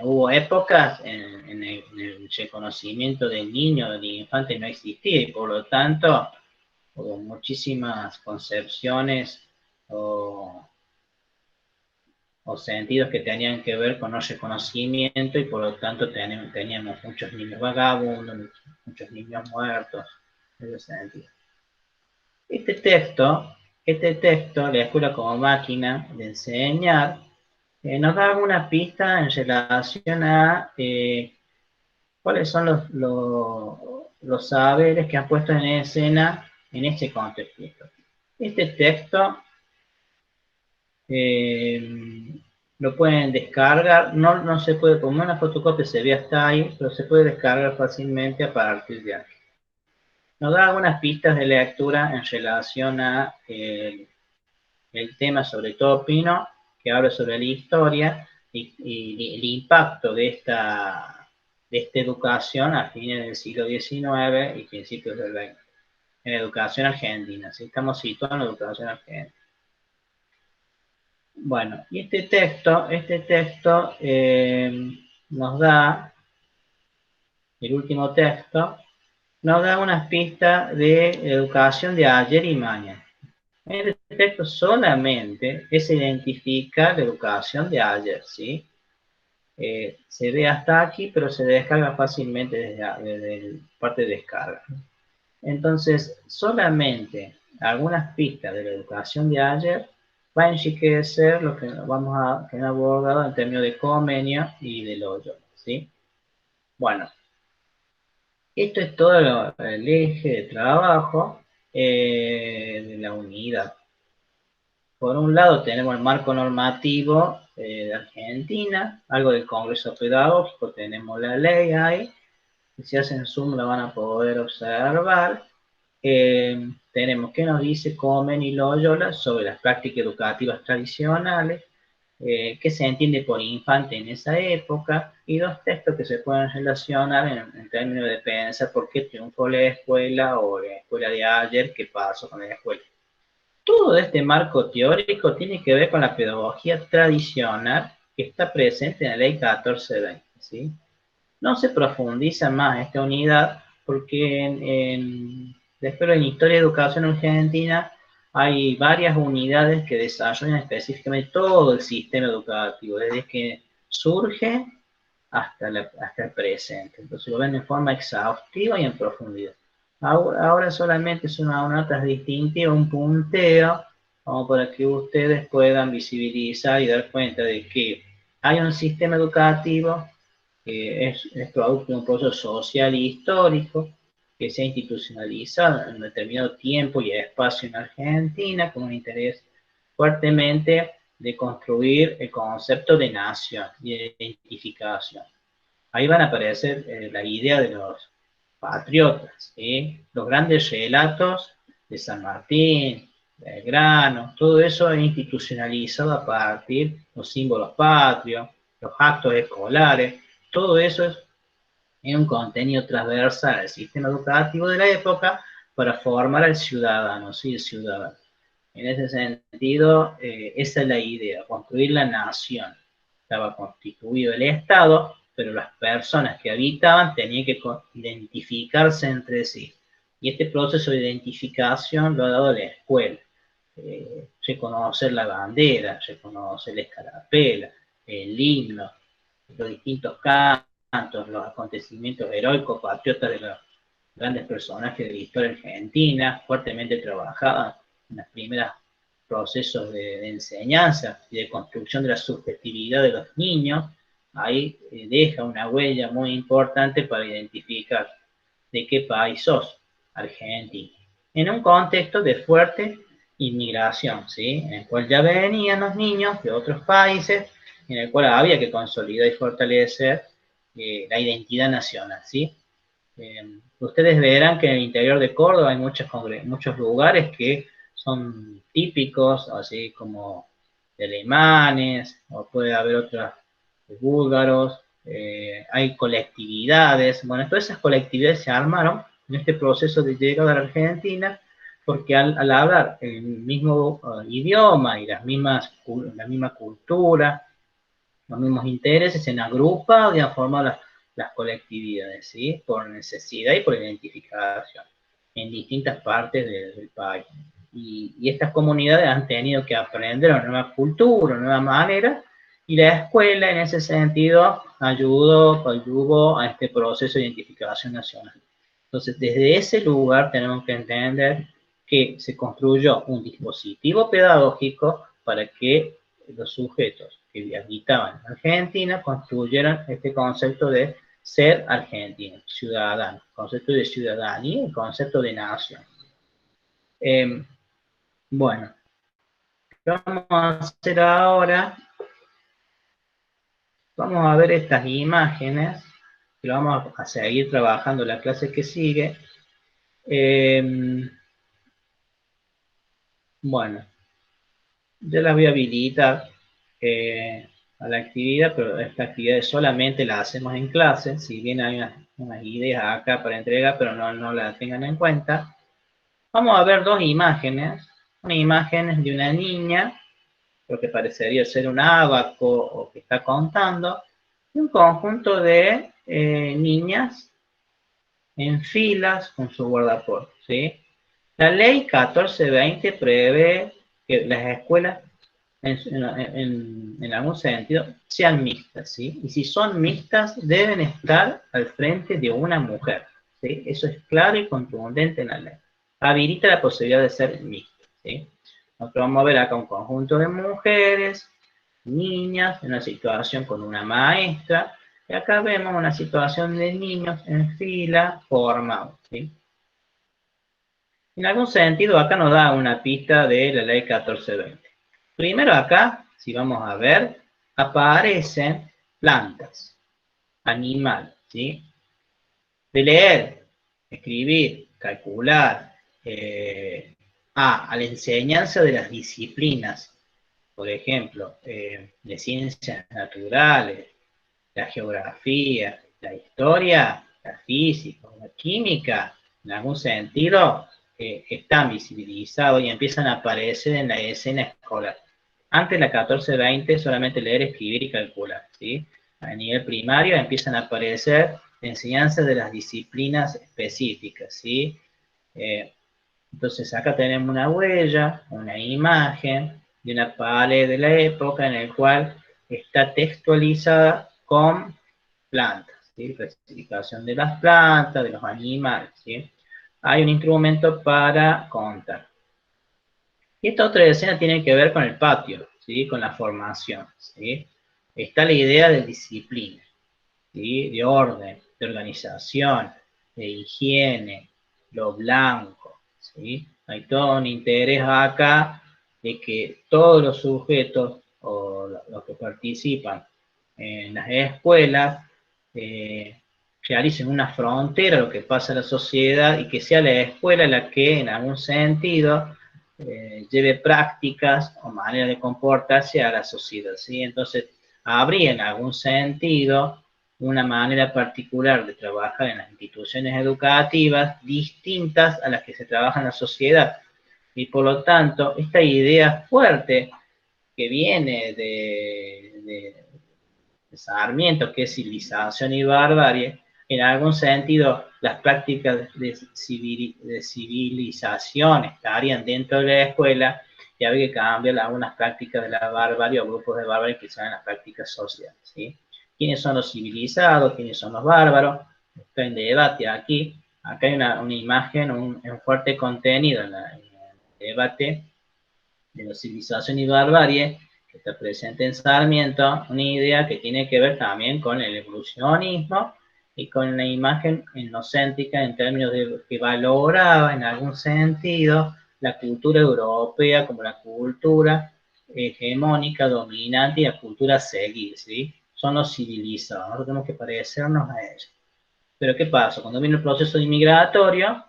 Hubo épocas en el reconocimiento del niño, del infante no existía y por lo tanto hubo muchísimas concepciones o sentidos que tenían que ver con no reconocimiento y por lo tanto teníamos muchos niños vagabundos, muchos niños muertos, en ese sentido. Este texto, la escuela como máquina de enseñar, nos da alguna pista en relación a cuáles son los saberes que han puesto en escena en este contexto. Este texto lo pueden descargar, no se puede, como una fotocopia se ve hasta ahí, pero se puede descargar fácilmente a partir de aquí. Nos da algunas pistas de lectura en relación a el tema, sobre todo Pino, que habla sobre la historia y el impacto de esta educación a fines del siglo XIX y principios del XX, en la educación argentina, si estamos situados en la educación argentina. Bueno, y este texto nos da, el último texto, nos da unas pistas de educación de ayer y mañana. En este texto solamente se identifica la educación de ayer, ¿sí? Se ve hasta aquí, pero se descarga fácilmente desde parte de descarga. Entonces, solamente algunas pistas de la educación de ayer va a enriquecer lo que vamos a tener abordado en términos de Convenio y de Loyola, ¿sí? Bueno, esto es todo el eje de trabajo de la unidad. Por un lado tenemos el marco normativo de Argentina, algo del Congreso Pedagógico, tenemos la ley ahí, si hacen zoom la van a poder observar. Tenemos qué nos dice Convenio y Loyola sobre las prácticas educativas tradicionales, qué se entiende por infante en esa época, y dos textos que se pueden relacionar en términos de pensar por qué triunfó la escuela o la escuela de ayer, qué pasó con la escuela. Todo este marco teórico tiene que ver con la pedagogía tradicional que está presente en la ley 1420, ¿sí? No se profundiza más esta unidad porque después en Historia de Educación Argentina hay varias unidades que desarrollan específicamente todo el sistema educativo, desde que surge hasta el presente. Entonces lo ven de forma exhaustiva y en profundidad. Ahora solamente es una nota distintiva, un punteo, como para que ustedes puedan visibilizar y dar cuenta de que hay un sistema educativo que es producto de un proceso social y histórico que se ha institucionalizado en un determinado tiempo y espacio en Argentina con un interés fuertemente de construir el concepto de nación y de identificación. Ahí van a aparecer la idea de los patriotas, ¿sí? Los grandes relatos de San Martín, Belgrano, todo eso es institucionalizado a partir de los símbolos patrios, los actos escolares, todo eso es un contenido transversal al sistema educativo de la época para formar al ciudadano, ¿sí? El ciudadano. En ese sentido, esa es la idea, construir la nación. Estaba constituido el Estado, pero las personas que habitaban tenían que identificarse entre sí. Y este proceso de identificación lo ha dado la escuela. Reconocer la bandera, reconocer la escarapela, el himno, los distintos cantos, los acontecimientos heroicos, patriotas de los grandes personajes de la historia argentina, fuertemente trabajaban en los primeros procesos de enseñanza y de construcción de la subjetividad de los niños. Ahí deja una huella muy importante para identificar de qué país sos, Argentina, en un contexto de fuerte inmigración, ¿sí? En el cual ya venían los niños de otros países, en el cual había que consolidar y fortalecer la identidad nacional, ¿sí? Ustedes verán que en el interior de Córdoba hay muchos lugares que son típicos, así como de alemanes, o puede haber otros de búlgaros, hay colectividades. Bueno, todas esas colectividades se armaron en este proceso de llegada a la Argentina, porque al hablar el mismo idioma y la misma cultura, los mismos intereses, se agrupan y han formado las colectividades, ¿sí? Por necesidad y por identificación en distintas partes del país. Y estas comunidades han tenido que aprender una nueva cultura, una nueva manera, y la escuela en ese sentido ayudó a este proceso de identificación nacional. Entonces, desde ese lugar tenemos que entender que se construyó un dispositivo pedagógico para que los sujetos que habitaban en Argentina construyeran este concepto de ser argentino, ciudadano, concepto de ciudadanía y concepto de nación. Bueno, ¿qué vamos a hacer ahora? Vamos a ver estas imágenes, que lo vamos a seguir trabajando en la clase que sigue. Bueno, yo las voy a habilitar a la actividad, pero esta actividad solamente la hacemos en clase, si bien hay unas ideas acá para entregar, pero no la tengan en cuenta. Vamos a ver dos imágenes. Una imagen de una niña, lo que parecería ser un ábaco o que está contando, y un conjunto de niñas en filas con su guardapolvo, ¿sí? La ley 1420 prevé que las escuelas en algún sentido sean mixtas, ¿sí? Y si son mixtas, deben estar al frente de una mujer, ¿sí? Eso es claro y contundente en la ley. Habilita la posibilidad de ser mixtas, ¿sí? Nosotros vamos a ver acá un conjunto de mujeres, niñas, en una situación con una maestra, y acá vemos una situación de niños en fila formados, ¿sí? En algún sentido, acá nos da una pista de la ley 1420. Primero acá, si vamos a ver, aparecen plantas, animales, ¿sí? De leer, escribir, calcular, a la enseñanza de las disciplinas, por ejemplo, de ciencias naturales, la geografía, la historia, la física, la química, en algún sentido, están visibilizados y empiezan a aparecer en la escena escolar. Antes la 1420 solamente leer, escribir y calcular, ¿sí? A nivel primario empiezan a aparecer enseñanzas de las disciplinas específicas, ¿sí? Entonces acá tenemos una huella, una imagen de una pared de la época en el cual está textualizada con plantas, ¿sí? Clasificación de las plantas, de los animales, ¿sí? Hay un instrumento para contar. Y esta otra escena tiene que ver con el patio, ¿sí? Con la formación, ¿sí? Está la idea de disciplina, ¿sí? De orden, de organización, de higiene, lo blanco, ¿sí? Hay todo un interés acá de que todos los sujetos o los que participan en las escuelas realicen una frontera a lo que pasa en la sociedad y que sea la escuela la que en algún sentido lleve prácticas o maneras de comportarse a la sociedad, ¿sí? Entonces, habría en algún sentido una manera particular de trabajar en las instituciones educativas distintas a las que se trabaja en la sociedad. Y por lo tanto, esta idea fuerte que viene de Sarmiento, que es civilización y barbarie, en algún sentido las prácticas de civilización estarían dentro de la escuela y había que cambiar algunas prácticas de la barbarie o grupos de barbarie que sean las prácticas sociales, ¿sí? ¿Quiénes son los civilizados? ¿Quiénes son los bárbaros? Está en debate aquí. Acá hay una imagen, un fuerte contenido en el debate de la civilización y barbarie, que está presente en Sarmiento, una idea que tiene que ver también con el evolucionismo y con la imagen etnocéntrica en términos de que valoraba en algún sentido la cultura europea como la cultura hegemónica, dominante y la cultura a seguir, ¿sí? Son los civilizados, nosotros tenemos que parecernos a ellos. Pero ¿qué pasa? Cuando viene el proceso inmigratorio,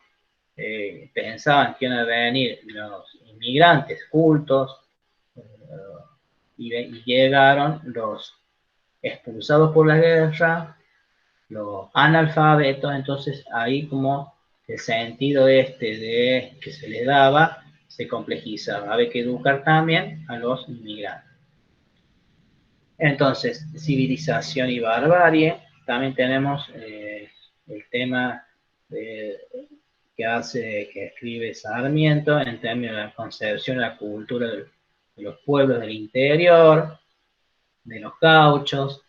pensaban que iban a venir los inmigrantes cultos y llegaron los expulsados por la guerra, los analfabetos, entonces ahí como el sentido de que se les daba se complejizaba, había que educar también a los inmigrantes. Entonces, civilización y barbarie, también tenemos el tema que escribe Sarmiento en términos de la conservación de la cultura de los pueblos del interior, de los gauchos,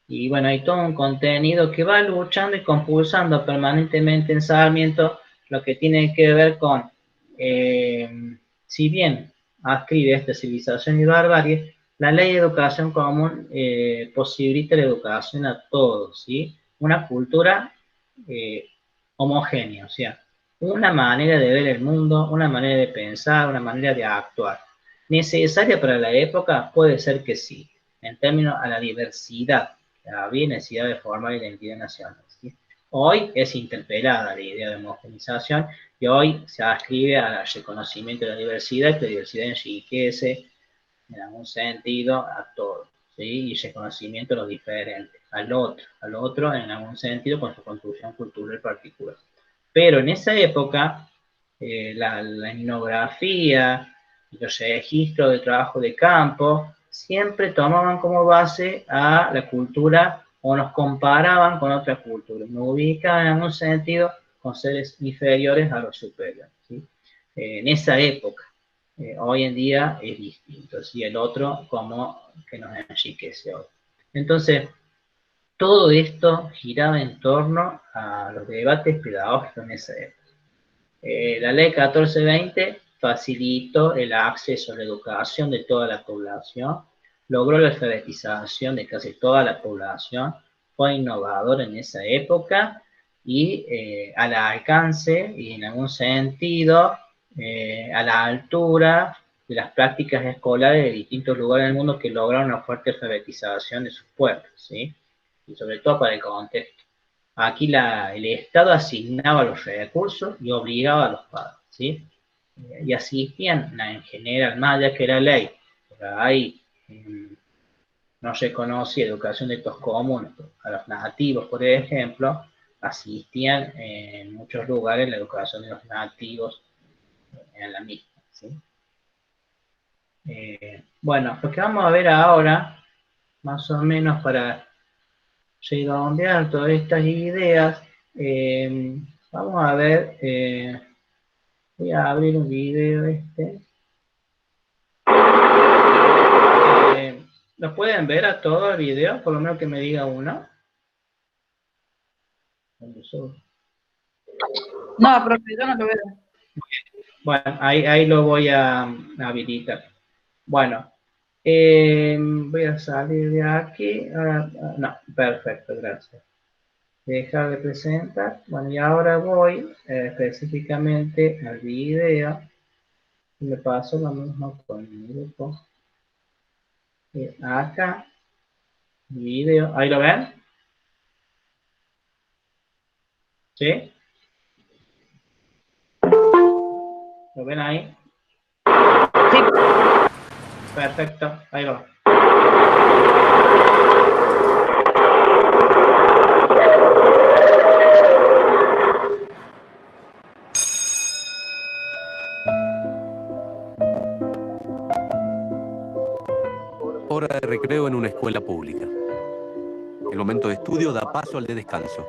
y bueno, hay todo un contenido que va luchando y compulsando permanentemente en Sarmiento lo que tiene que ver con, si bien adscribe esta civilización y barbarie, la ley de educación común posibilita la educación a todos, ¿sí? Una cultura homogénea, o sea, una manera de ver el mundo, una manera de pensar, una manera de actuar. ¿Necesaria para la época? Puede ser que sí, en términos a la diversidad, había necesidad de formar identidad nacional, ¿sí? Hoy es interpelada la idea de homogenización y hoy se ascribe al reconocimiento de la diversidad, que la diversidad enriquece en algún sentido a todo, ¿sí? Y reconocimiento de los diferentes, al otro en algún sentido con su construcción cultural particular. Pero en esa época, la etnografía y los registros de trabajo de campo siempre tomaban como base a la cultura o nos comparaban con otras culturas, nos ubicaban en algún sentido con seres inferiores a los superiores, ¿sí? En esa época. Hoy en día es distinto, ¿sí? El otro como que nos enriquece hoy. Entonces, todo esto giraba en torno a los debates pedagógicos en esa época. La ley 1420 facilitó el acceso a la educación de toda la población, logró la alfabetización de casi toda la población, fue innovador en esa época y al alcance y en algún sentido a la altura de las prácticas escolares de distintos lugares del mundo que lograron una fuerte alfabetización de sus pueblos, ¿sí? Y sobre todo para el contexto. Aquí el Estado asignaba los recursos y obligaba a los padres, ¿sí? Y asistían en general, más allá que la ley, ahí no se conocía educación de estos comunes, a los nativos, por ejemplo, asistían en muchos lugares la educación de los nativos en la misma, ¿sí? Bueno, lo que vamos a ver ahora, más o menos para redondear todas estas ideas, vamos a ver, voy a abrir un video ¿lo pueden ver a todo el video? Por lo menos que me diga uno. No, profe, yo no lo veo. Bueno, ahí lo voy a habilitar. Bueno, voy a salir de aquí. No, perfecto, gracias. Dejar de presentar. Bueno, y ahora voy específicamente al video. Me paso lo mismo con mi grupo. Acá, video. ¿Ahí lo ven? ¿Sí? ¿Lo ven ahí? Sí. Perfecto, ahí va. Hora de recreo en una escuela pública. momento de estudio da paso al de descanso.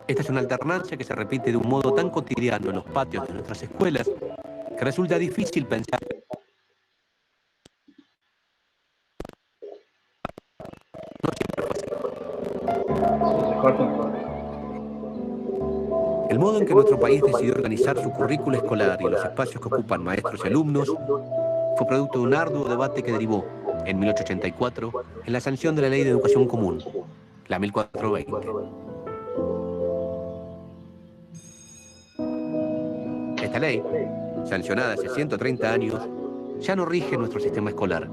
Esta es una alternancia que se repite de un modo tan cotidiano en los patios de nuestras escuelas que resulta difícil pensar. El modo en que nuestro país decidió organizar su currícula escolar y los espacios que ocupan maestros y alumnos fue producto de un arduo debate que derivó, en 1884, en la sanción de la Ley de Educación Común, la 1420. Esta ley, sancionada hace 130 años, ya no rige nuestro sistema escolar.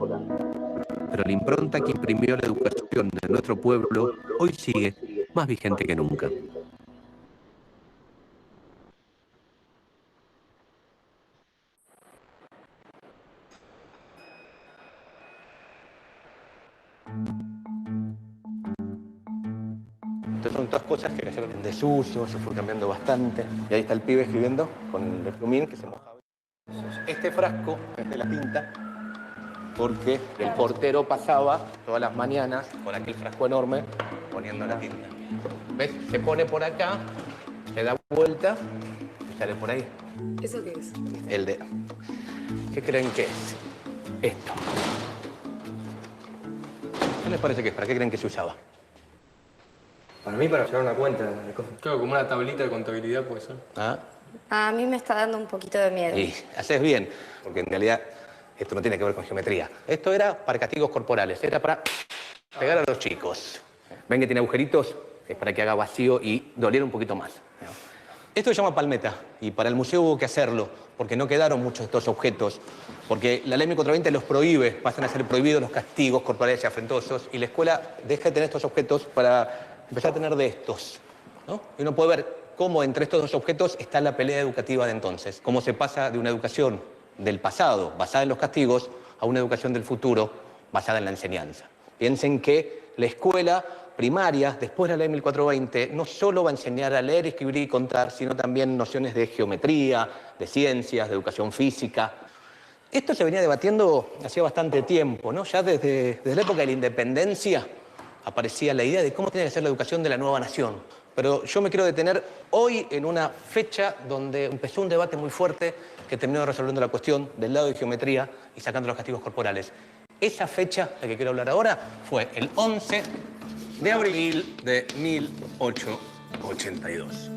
Pero la impronta que imprimió la educación de nuestro pueblo hoy sigue más vigente que nunca. Estas son todas cosas que cayeron en desuso, se fue cambiando bastante. Y ahí está el pibe escribiendo con el plumín que se mojaba. Este frasco es de la tinta porque el portero pasaba todas las mañanas con aquel frasco enorme poniendo la tinta. ¿Ves? Se pone por acá, se da vuelta y sale por ahí. ¿Eso qué es? El de... ¿Qué creen que es? Esto. ¿Qué les parece que es? ¿Para qué creen que se usaba? Para mí, para llevar una cuenta. Claro, como una tablita de contabilidad puede ser. ¿Ah? A mí me está dando un poquito de miedo. Y haces bien, porque en realidad esto no tiene que ver con geometría. Esto era para castigos corporales, era para pegar a los chicos. Ven que tiene agujeritos, es para que haga vacío y doliera un poquito más. Esto se llama palmeta, y para el museo hubo que hacerlo, porque no quedaron muchos de estos objetos, porque la ley 1420 los prohíbe, pasan a ser prohibidos los castigos corporales y afrentosos, y la escuela deja de tener estos objetos para empezar a tener de estos, ¿no? Y uno puede ver cómo entre estos dos objetos está la pelea educativa de entonces, cómo se pasa de una educación del pasado, basada en los castigos, a una educación del futuro, basada en la enseñanza. Piensen que la escuela primaria, después de la ley 1420, no solo va a enseñar a leer, escribir y contar, sino también nociones de geometría, de ciencias, de educación física. Esto se venía debatiendo hacía bastante tiempo, ¿no? Ya desde la época de la independencia aparecía la idea de cómo tiene que ser la educación de la nueva nación. Pero yo me quiero detener hoy en una fecha donde empezó un debate muy fuerte que terminó resolviendo la cuestión del lado de geometría y sacando los castigos corporales. Esa fecha, la que quiero hablar ahora, fue el 11 de abril de 1882.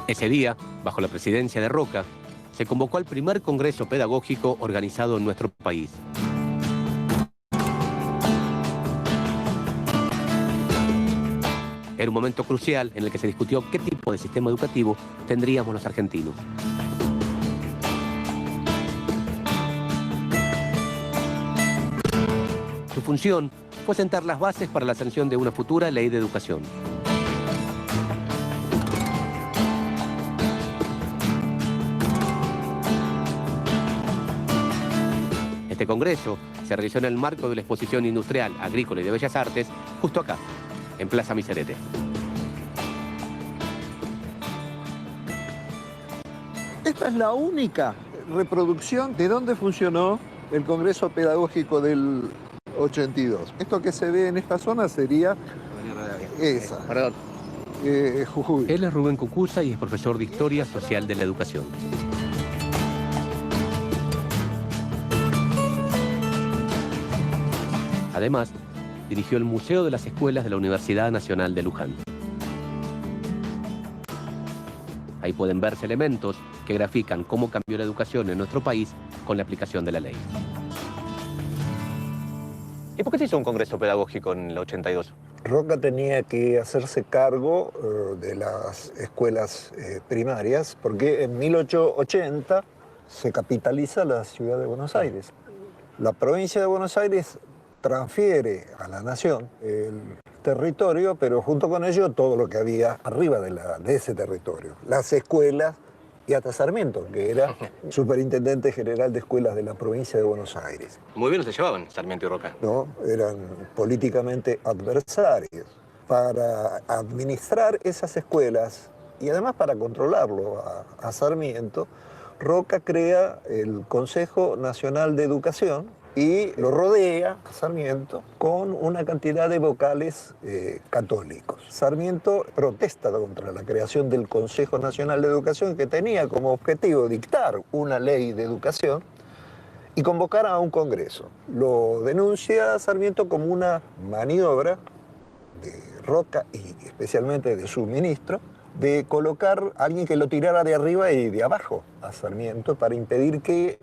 Ese día, bajo la presidencia de Roca, se convocó al primer congreso pedagógico organizado en nuestro país. Era un momento crucial en el que se discutió qué tipo de sistema educativo tendríamos los argentinos. Su función fue sentar las bases para la sanción de una futura ley de educación. Este congreso se realizó en el marco de la Exposición Industrial, Agrícola y de Bellas Artes, justo acá, en Plaza Miserete. Esta es la única reproducción de dónde funcionó el Congreso Pedagógico del 82. Esto que se ve en esta zona sería esa. Jujuy. Él es Rubén Cucuza y es profesor de Historia Social de la Educación. Además, dirigió el Museo de las Escuelas de la Universidad Nacional de Luján. Ahí pueden verse elementos que grafican cómo cambió la educación en nuestro país con la aplicación de la ley. ¿Y por qué se hizo un congreso pedagógico en el 82? Roca tenía que hacerse cargo de las escuelas primarias porque en 1880 se capitaliza la ciudad de Buenos Aires. La provincia de Buenos Aires transfiere a la nación el territorio, pero junto con ello todo lo que había arriba de ese territorio. Las escuelas y hasta Sarmiento, que era superintendente general de escuelas de la provincia de Buenos Aires. Muy bien se llevaban Sarmiento y Roca. ¿No? Eran políticamente adversarios. Para administrar esas escuelas y además para controlarlo a Sarmiento, Roca crea el Consejo Nacional de Educación, y lo rodea Sarmiento con una cantidad de vocales católicos. Sarmiento protesta contra la creación del Consejo Nacional de Educación, que tenía como objetivo dictar una ley de educación y convocar a un congreso. Lo denuncia Sarmiento como una maniobra de Roca y especialmente de su ministro, de colocar a alguien que lo tirara de arriba y de abajo a Sarmiento para impedir que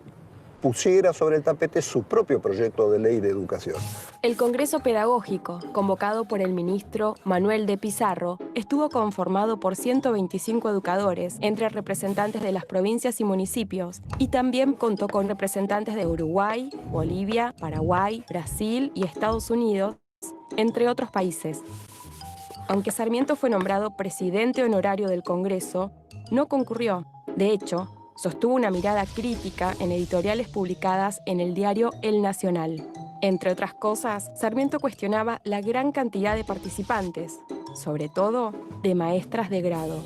pusiera sobre el tapete su propio proyecto de ley de educación. El Congreso Pedagógico, convocado por el ministro Manuel de Pizarro, estuvo conformado por 125 educadores, entre representantes de las provincias y municipios, y también contó con representantes de Uruguay, Bolivia, Paraguay, Brasil y Estados Unidos, entre otros países. Aunque Sarmiento fue nombrado presidente honorario del Congreso, no concurrió. De hecho, sostuvo una mirada crítica en editoriales publicadas en el diario El Nacional. Entre otras cosas, Sarmiento cuestionaba la gran cantidad de participantes, sobre todo de maestras de grado.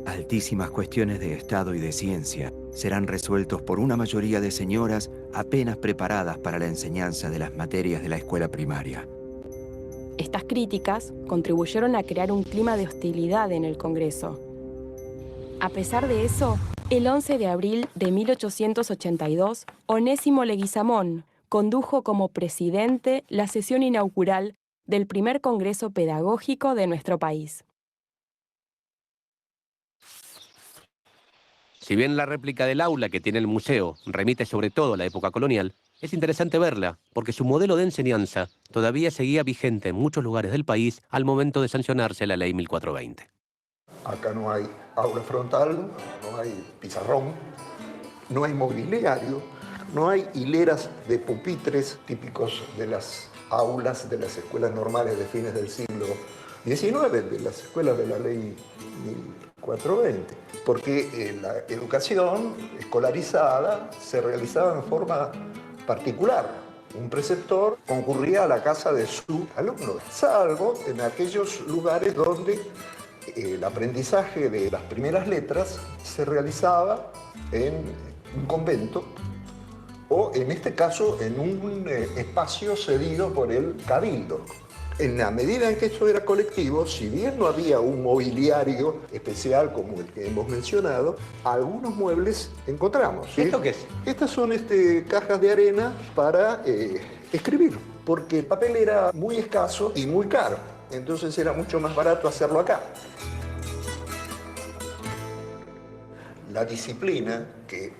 Altísimas cuestiones de Estado y de ciencia serán resueltos por una mayoría de señoras apenas preparadas para la enseñanza de las materias de la escuela primaria. Estas críticas contribuyeron a crear un clima de hostilidad en el Congreso. A pesar de eso, el 11 de abril de 1882, Onésimo Leguizamón condujo como presidente la sesión inaugural del primer Congreso Pedagógico de nuestro país. Si bien la réplica del aula que tiene el museo remite sobre todo a la época colonial, es interesante verla porque su modelo de enseñanza todavía seguía vigente en muchos lugares del país al momento de sancionarse la Ley 1420. Acá no hay aula frontal, no hay pizarrón, no hay mobiliario, no hay hileras de pupitres típicos de las aulas de las escuelas normales de fines del siglo XIX, de las escuelas de la Ley 1420, porque la educación escolarizada se realizaba en forma particular. Un preceptor concurría a la casa de su alumno, salvo en aquellos lugares donde el aprendizaje de las primeras letras se realizaba en un convento o, en este caso, en un espacio cedido por el cabildo. En la medida en que esto era colectivo, si bien no había un mobiliario especial como el que hemos mencionado, algunos muebles encontramos. ¿Esto qué es? Estas son cajas de arena para escribir, porque el papel era muy escaso y muy caro. Entonces era mucho más barato hacerlo acá. La disciplina, que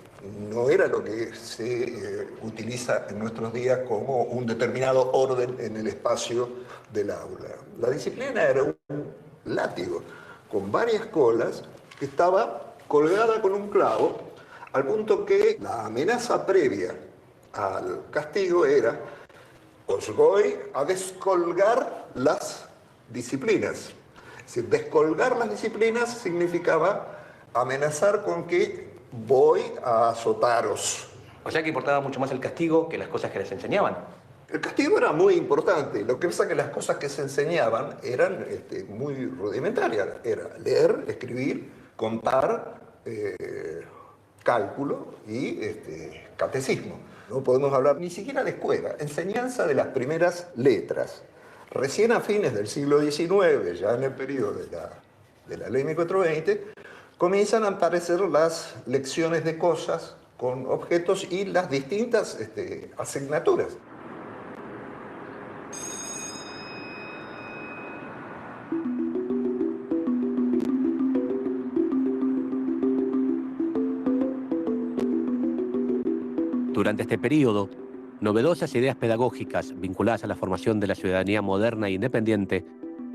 no era lo que se utiliza en nuestros días como un determinado orden en el espacio del aula. La disciplina era un látigo con varias colas que estaba colgada con un clavo, al punto que la amenaza previa al castigo era: os voy a descolgar las disciplinas. Es decir, descolgar las disciplinas significaba amenazar con que voy a azotaros. O sea que importaba mucho más el castigo que las cosas que les enseñaban. El castigo era muy importante. Lo que pasa es que las cosas que se enseñaban eran muy rudimentarias. Era leer, escribir, contar, cálculo y catecismo. No podemos hablar ni siquiera de escuela. Enseñanza de las primeras letras. Recién a fines del siglo XIX, ya en el periodo de la Ley 1420, comienzan a aparecer las lecciones de cosas con objetos y las distintas asignaturas. Durante este periodo, novedosas ideas pedagógicas vinculadas a la formación de la ciudadanía moderna e independiente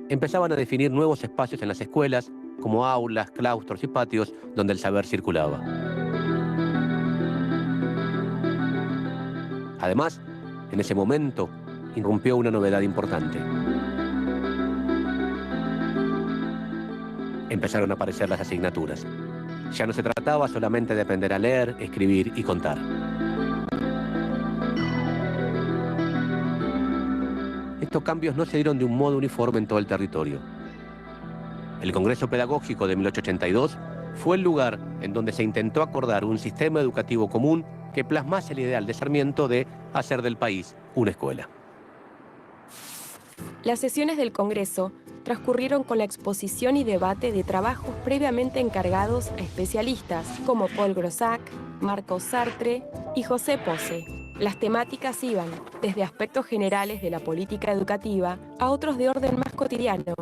empezaban a definir nuevos espacios en las escuelas, como aulas, claustros y patios donde el saber circulaba. Además, en ese momento, irrumpió una novedad importante. Empezaron a aparecer las asignaturas. Ya no se trataba solamente de aprender a leer, escribir y contar. Estos cambios no se dieron de un modo uniforme en todo el territorio. El Congreso Pedagógico de 1882 fue el lugar en donde se intentó acordar un sistema educativo común que plasmase el ideal de Sarmiento de hacer del país una escuela. Las sesiones del Congreso transcurrieron con la exposición y debate de trabajos previamente encargados a especialistas como Paul Grossac, Marcos Sartre y José Posse. Las temáticas iban desde aspectos generales de la política educativa a otros de orden más cotidiano,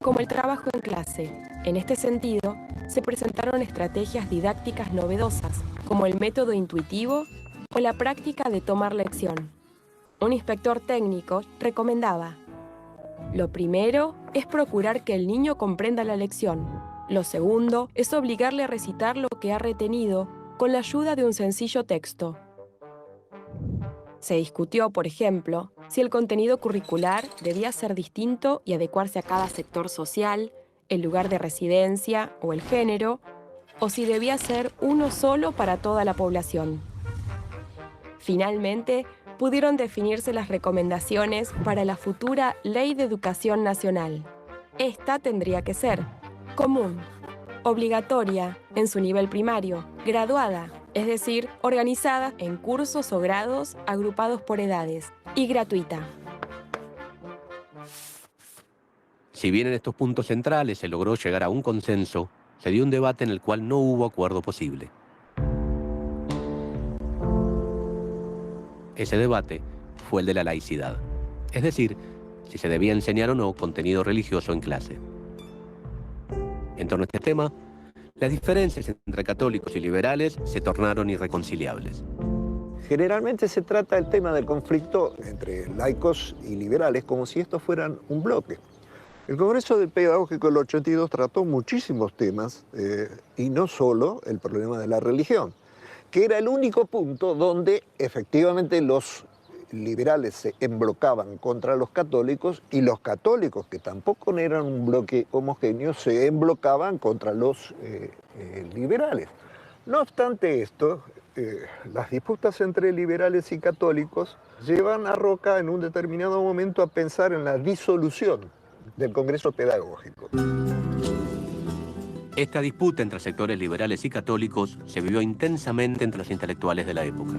como el trabajo en clase. En este sentido, se presentaron estrategias didácticas novedosas, como el método intuitivo o la práctica de tomar lección. Un inspector técnico recomendaba: lo primero es procurar que el niño comprenda la lección. Lo segundo es obligarle a recitar lo que ha retenido con la ayuda de un sencillo texto. Se discutió, por ejemplo, si el contenido curricular debía ser distinto y adecuarse a cada sector social, el lugar de residencia o el género, o si debía ser uno solo para toda la población. Finalmente, pudieron definirse las recomendaciones para la futura Ley de Educación Nacional. Esta tendría que ser común, obligatoria en su nivel primario, graduada, es decir, organizada en cursos o grados agrupados por edades, y gratuita. Si bien en estos puntos centrales se logró llegar a un consenso, se dio un debate en el cual no hubo acuerdo posible. Ese debate fue el de la laicidad, es decir, si se debía enseñar o no contenido religioso en clase. En torno a este tema, las diferencias entre católicos y liberales se tornaron irreconciliables. Generalmente se trata el tema del conflicto entre laicos y liberales como si estos fueran un bloque. El Congreso del Pedagógico del 82 trató muchísimos temas y no solo el problema de la religión, que era el único punto donde efectivamente los liberales se emblocaban contra los católicos y los católicos, que tampoco eran un bloque homogéneo, se emblocaban contra los liberales. No obstante esto, las disputas entre liberales y católicos llevan a Roca en un determinado momento a pensar en la disolución del Congreso Pedagógico. Esta disputa entre sectores liberales y católicos se vivió intensamente entre los intelectuales de la época.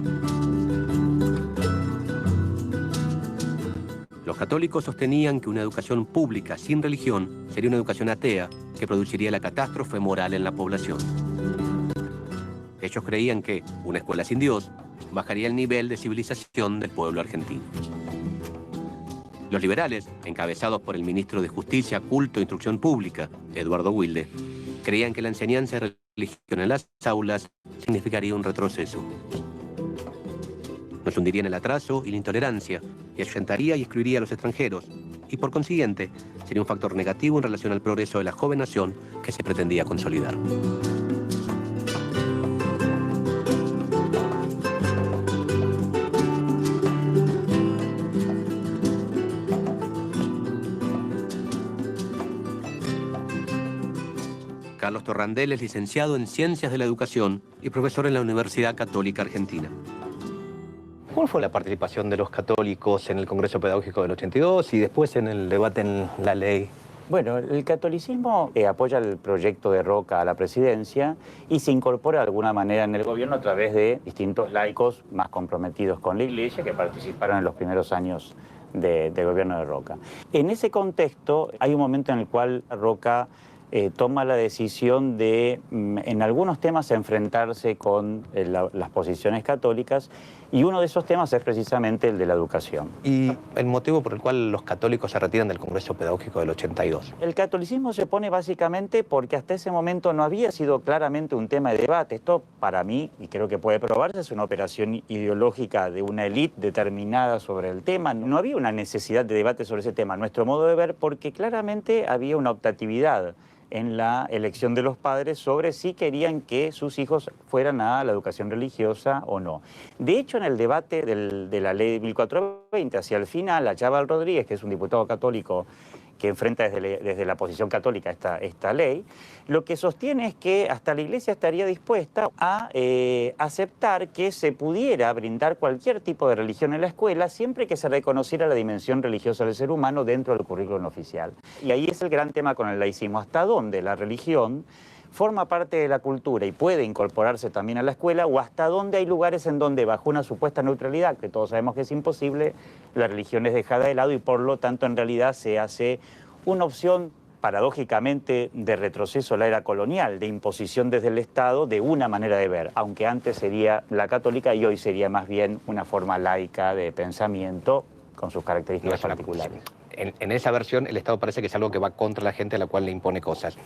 Los católicos sostenían que una educación pública sin religión sería una educación atea que produciría la catástrofe moral en la población. Ellos creían que una escuela sin Dios bajaría el nivel de civilización del pueblo argentino. Los liberales, encabezados por el ministro de Justicia, Culto e Instrucción Pública, Eduardo Wilde, creían que la enseñanza de religión en las aulas significaría un retroceso. Nos hundiría en el atraso y la intolerancia, y ahuyentaría y excluiría a los extranjeros, y por consiguiente sería un factor negativo en relación al progreso de la joven nación que se pretendía consolidar. Carlos Torrandel es licenciado en Ciencias de la Educación y profesor en la Universidad Católica Argentina. ¿Cuál fue la participación de los católicos en el Congreso Pedagógico del 82 y después en el debate en la ley? Bueno, el catolicismo apoya el proyecto de Roca a la presidencia y se incorpora de alguna manera en el gobierno a través de distintos laicos más comprometidos con la Iglesia que participaron en los primeros años del gobierno de Roca. En ese contexto hay un momento en el cual Roca toma la decisión de, en algunos temas, enfrentarse con las posiciones católicas, y uno de esos temas es precisamente el de la educación. ¿Y el motivo por el cual los católicos se retiran del Congreso Pedagógico del 82? El catolicismo se opone básicamente porque hasta ese momento no había sido claramente un tema de debate. Esto, para mí, y creo que puede probarse, es una operación ideológica de una élite determinada sobre el tema. No había una necesidad de debate sobre ese tema, a nuestro modo de ver, porque claramente había una optatividad en la elección de los padres sobre si querían que sus hijos fueran a la educación religiosa o no. De hecho, en el debate de la ley de 1420, hacia el final, Achával Rodríguez, que es un diputado católico que enfrenta desde la posición católica esta ley, lo que sostiene es que hasta la Iglesia estaría dispuesta a aceptar que se pudiera brindar cualquier tipo de religión en la escuela siempre que se reconociera la dimensión religiosa del ser humano dentro del currículum oficial. Y ahí es el gran tema con el laicismo, hasta dónde la religión forma parte de la cultura y puede incorporarse también a la escuela, o hasta dónde hay lugares en donde, bajo una supuesta neutralidad, que todos sabemos que es imposible, la religión es dejada de lado y por lo tanto en realidad se hace una opción paradójicamente de retroceso a la era colonial, de imposición desde el Estado de una manera de ver, aunque antes sería la católica y hoy sería más bien una forma laica de pensamiento con sus características particulares. En esa versión el Estado parece que es algo que va contra la gente a la cual le impone cosas.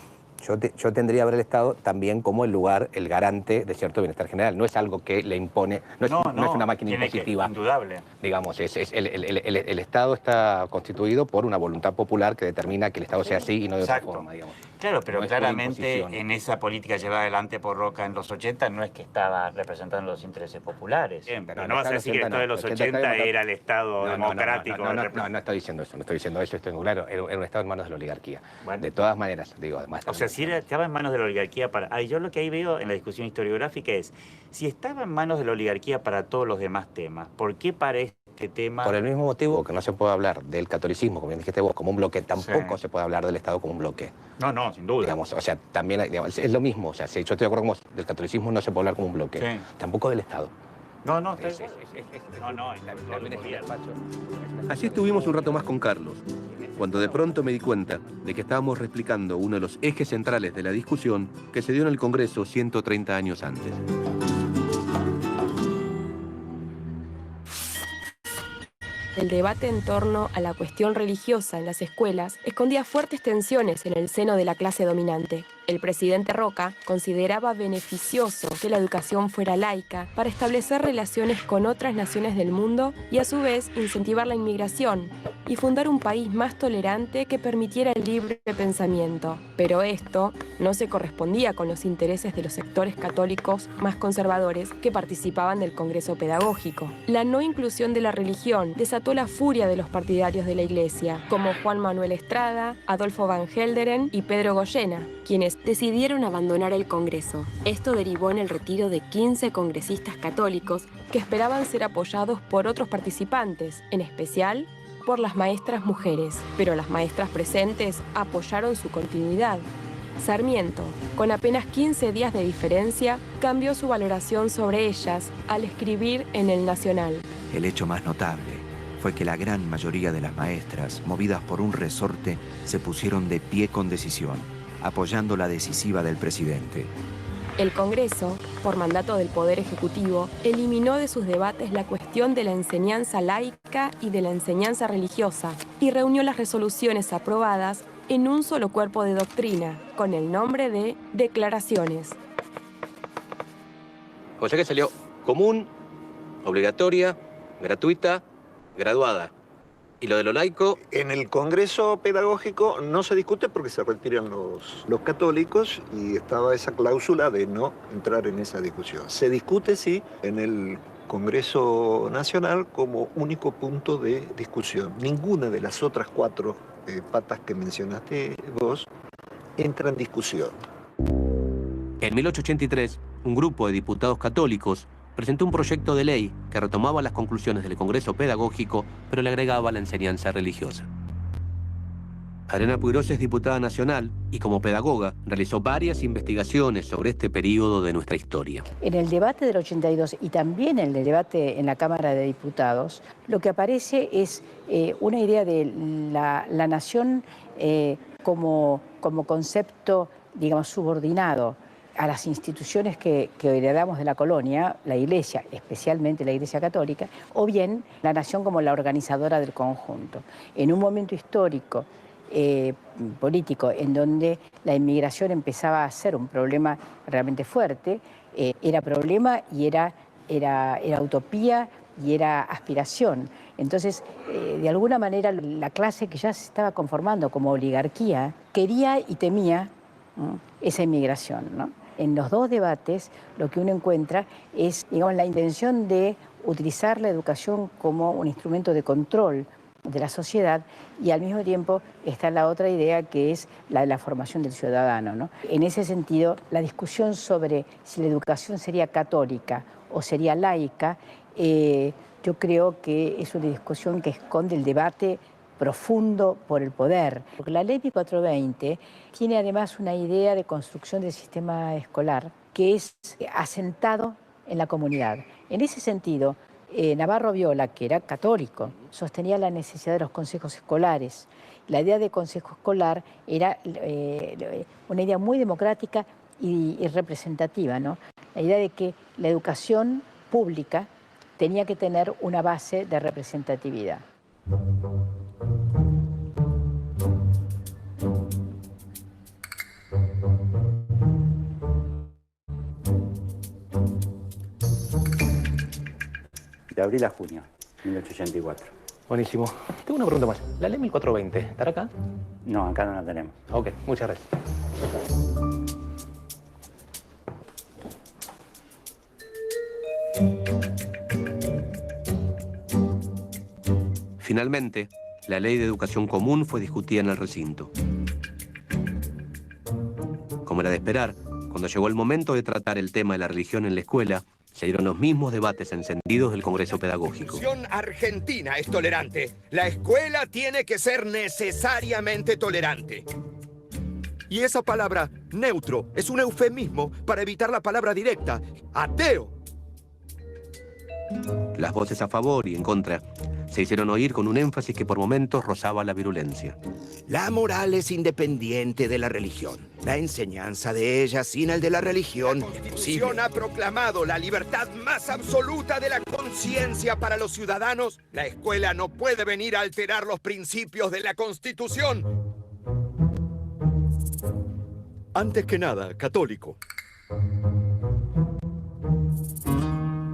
Yo tendría a ver el Estado también como el lugar, el garante de cierto bienestar general. No es algo que le impone, no es una máquina impositiva. Indudable. Digamos, el Estado está constituido por una voluntad popular que determina que el Estado sea así y no de otra forma, digamos. Claro, pero No es claramente una imposición. en esa política llevada adelante por Roca en los 80 no es que estaba representando los intereses populares. Pero no vas a decir que el Estado de los 80 era el Estado democrático. No estoy diciendo eso, no estoy diciendo eso, estoy claro, era un Estado en manos de la oligarquía. Bueno. De todas maneras, digo, además... O sea, si estaba en manos de la oligarquía para... yo lo que ahí veo en la discusión historiográfica es, si estaba en manos de la oligarquía para todos los demás temas, ¿por qué para este tema? Por el mismo motivo que no se puede hablar del catolicismo, como bien dijiste vos, como un bloque, tampoco se puede hablar del Estado como un bloque. No, sin duda. Digamos, o sea, también digamos, es lo mismo, o sea, si yo estoy de acuerdo con vos, del catolicismo no se puede hablar como un bloque, tampoco del Estado. Así estuvimos un rato más con Carlos, cuando de pronto me di cuenta de que estábamos replicando uno de los ejes centrales de la discusión que se dio en el Congreso 130 años antes. El debate en torno a la cuestión religiosa en las escuelas escondía fuertes tensiones en el seno de la clase dominante. El presidente Roca consideraba beneficioso que la educación fuera laica para establecer relaciones con otras naciones del mundo y a su vez incentivar la inmigración y fundar un país más tolerante que permitiera el libre pensamiento. Pero esto no se correspondía con los intereses de los sectores católicos más conservadores que participaban del Congreso Pedagógico. La no inclusión de la religión desató la furia de los partidarios de la Iglesia, como Juan Manuel Estrada, Adolfo Van Gelderen y Pedro Goyena, quienes decidieron abandonar el Congreso. Esto derivó en el retiro de 15 congresistas católicos que esperaban ser apoyados por otros participantes, en especial por las maestras mujeres, pero las maestras presentes apoyaron su continuidad. Sarmiento, con apenas 15 días de diferencia, cambió su valoración sobre ellas al escribir en El Nacional. El hecho más notable fue que la gran mayoría de las maestras, movidas por un resorte, se pusieron de pie con decisión, apoyando la decisiva del presidente. El Congreso, por mandato del Poder Ejecutivo, eliminó de sus debates la cuestión de la enseñanza laica y de la enseñanza religiosa y reunió las resoluciones aprobadas en un solo cuerpo de doctrina, con el nombre de Declaraciones. O sea que salió común, obligatoria, gratuita, graduada. ¿Y lo de lo laico? En el Congreso Pedagógico no se discute porque se retiran los católicos y estaba esa cláusula de no entrar en esa discusión. Se discute, sí, en el Congreso Nacional como único punto de discusión. Ninguna de las otras 4 patas que mencionaste vos entra en discusión. En 1883, un grupo de diputados católicos presentó un proyecto de ley que retomaba las conclusiones del Congreso Pedagógico, pero le agregaba la enseñanza religiosa. Adriana Puigros es diputada nacional y como pedagoga realizó varias investigaciones sobre este periodo de nuestra historia. En el debate del 82 y también en el debate en la Cámara de Diputados, lo que aparece es una idea de la nación como concepto, digamos, subordinado a las instituciones que heredamos de la colonia, la Iglesia, especialmente la Iglesia Católica, o bien la nación como la organizadora del conjunto. En un momento histórico, político, en donde la inmigración empezaba a ser un problema realmente fuerte, era problema y era utopía y era aspiración. Entonces, de alguna manera, la clase que ya se estaba conformando como oligarquía quería y temía esa inmigración, ¿no? En los 2 debates lo que uno encuentra es, digamos, la intención de utilizar la educación como un instrumento de control de la sociedad y al mismo tiempo está la otra idea que es la de la formación del ciudadano, ¿no? En ese sentido, la discusión sobre si la educación sería católica o sería laica, yo creo que es una discusión que esconde el debate profundo por el poder. Porque la ley 1420 tiene además una idea de construcción del sistema escolar que es asentado en la comunidad. En ese sentido, Navarro Viola, que era católico, sostenía la necesidad de los consejos escolares. La idea de consejo escolar era una idea muy democrática y representativa, ¿no? La idea de que la educación pública tenía que tener una base de representatividad. De abril a junio, 1884. Buenísimo. Tengo una pregunta más. ¿La ley 1420 estará acá? No, acá no la tenemos. Ok, muchas gracias. Finalmente, la ley de educación común fue discutida en el recinto. Como era de esperar, cuando llegó el momento de tratar el tema de la religión en la escuela, se dieron los mismos debates encendidos del Congreso Pedagógico. La Constitución argentina es tolerante. La escuela tiene que ser necesariamente tolerante. Y esa palabra, neutro, es un eufemismo para evitar la palabra directa, ateo. Las voces a favor y en contra se hicieron oír con un énfasis que por momentos rozaba la virulencia. La moral es independiente de la religión. La enseñanza de ella sin el de la religión. La Constitución ha proclamado la libertad más absoluta de la conciencia para los ciudadanos. La escuela no puede venir a alterar los principios de la Constitución. Antes que nada, católico.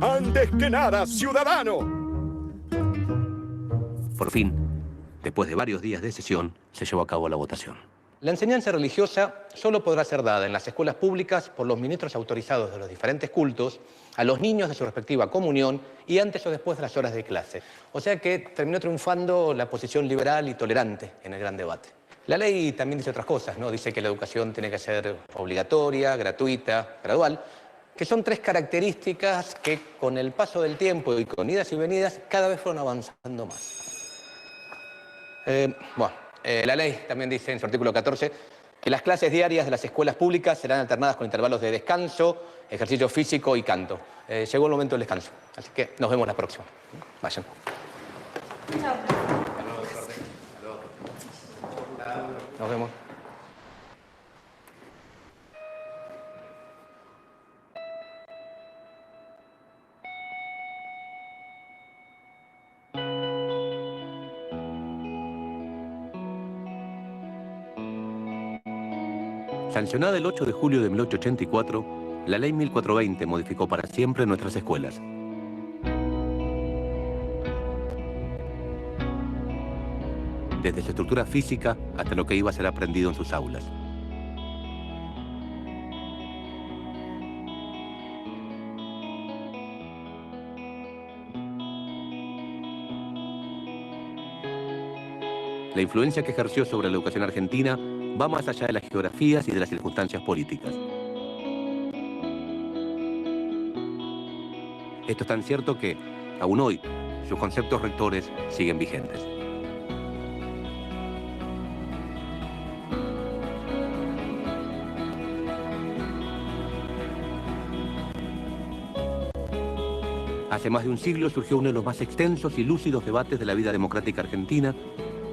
Antes que nada, ciudadano. Por fin, después de varios días de sesión, se llevó a cabo la votación. La enseñanza religiosa solo podrá ser dada en las escuelas públicas por los ministros autorizados de los diferentes cultos, a los niños de su respectiva comunión y antes o después de las horas de clase. O sea que terminó triunfando la posición liberal y tolerante en el gran debate. La ley también dice otras cosas, ¿no? Dice que la educación tiene que ser obligatoria, gratuita, gradual, que son tres características que con el paso del tiempo y con idas y venidas cada vez fueron avanzando más. La ley también dice en su artículo 14 que las clases diarias de las escuelas públicas serán alternadas con intervalos de descanso, ejercicio físico y canto. Llegó el momento del descanso, así que nos vemos la próxima. Vayan. Nos vemos. Sancionada el 8 de julio de 1884, la Ley 1420 modificó para siempre nuestras escuelas. Desde su estructura física hasta lo que iba a ser aprendido en sus aulas. La influencia que ejerció sobre la educación argentina va más allá de las geografías y de las circunstancias políticas. Esto es tan cierto que, aún hoy, sus conceptos rectores siguen vigentes. Hace más de un siglo surgió uno de los más extensos y lúcidos debates de la vida democrática argentina,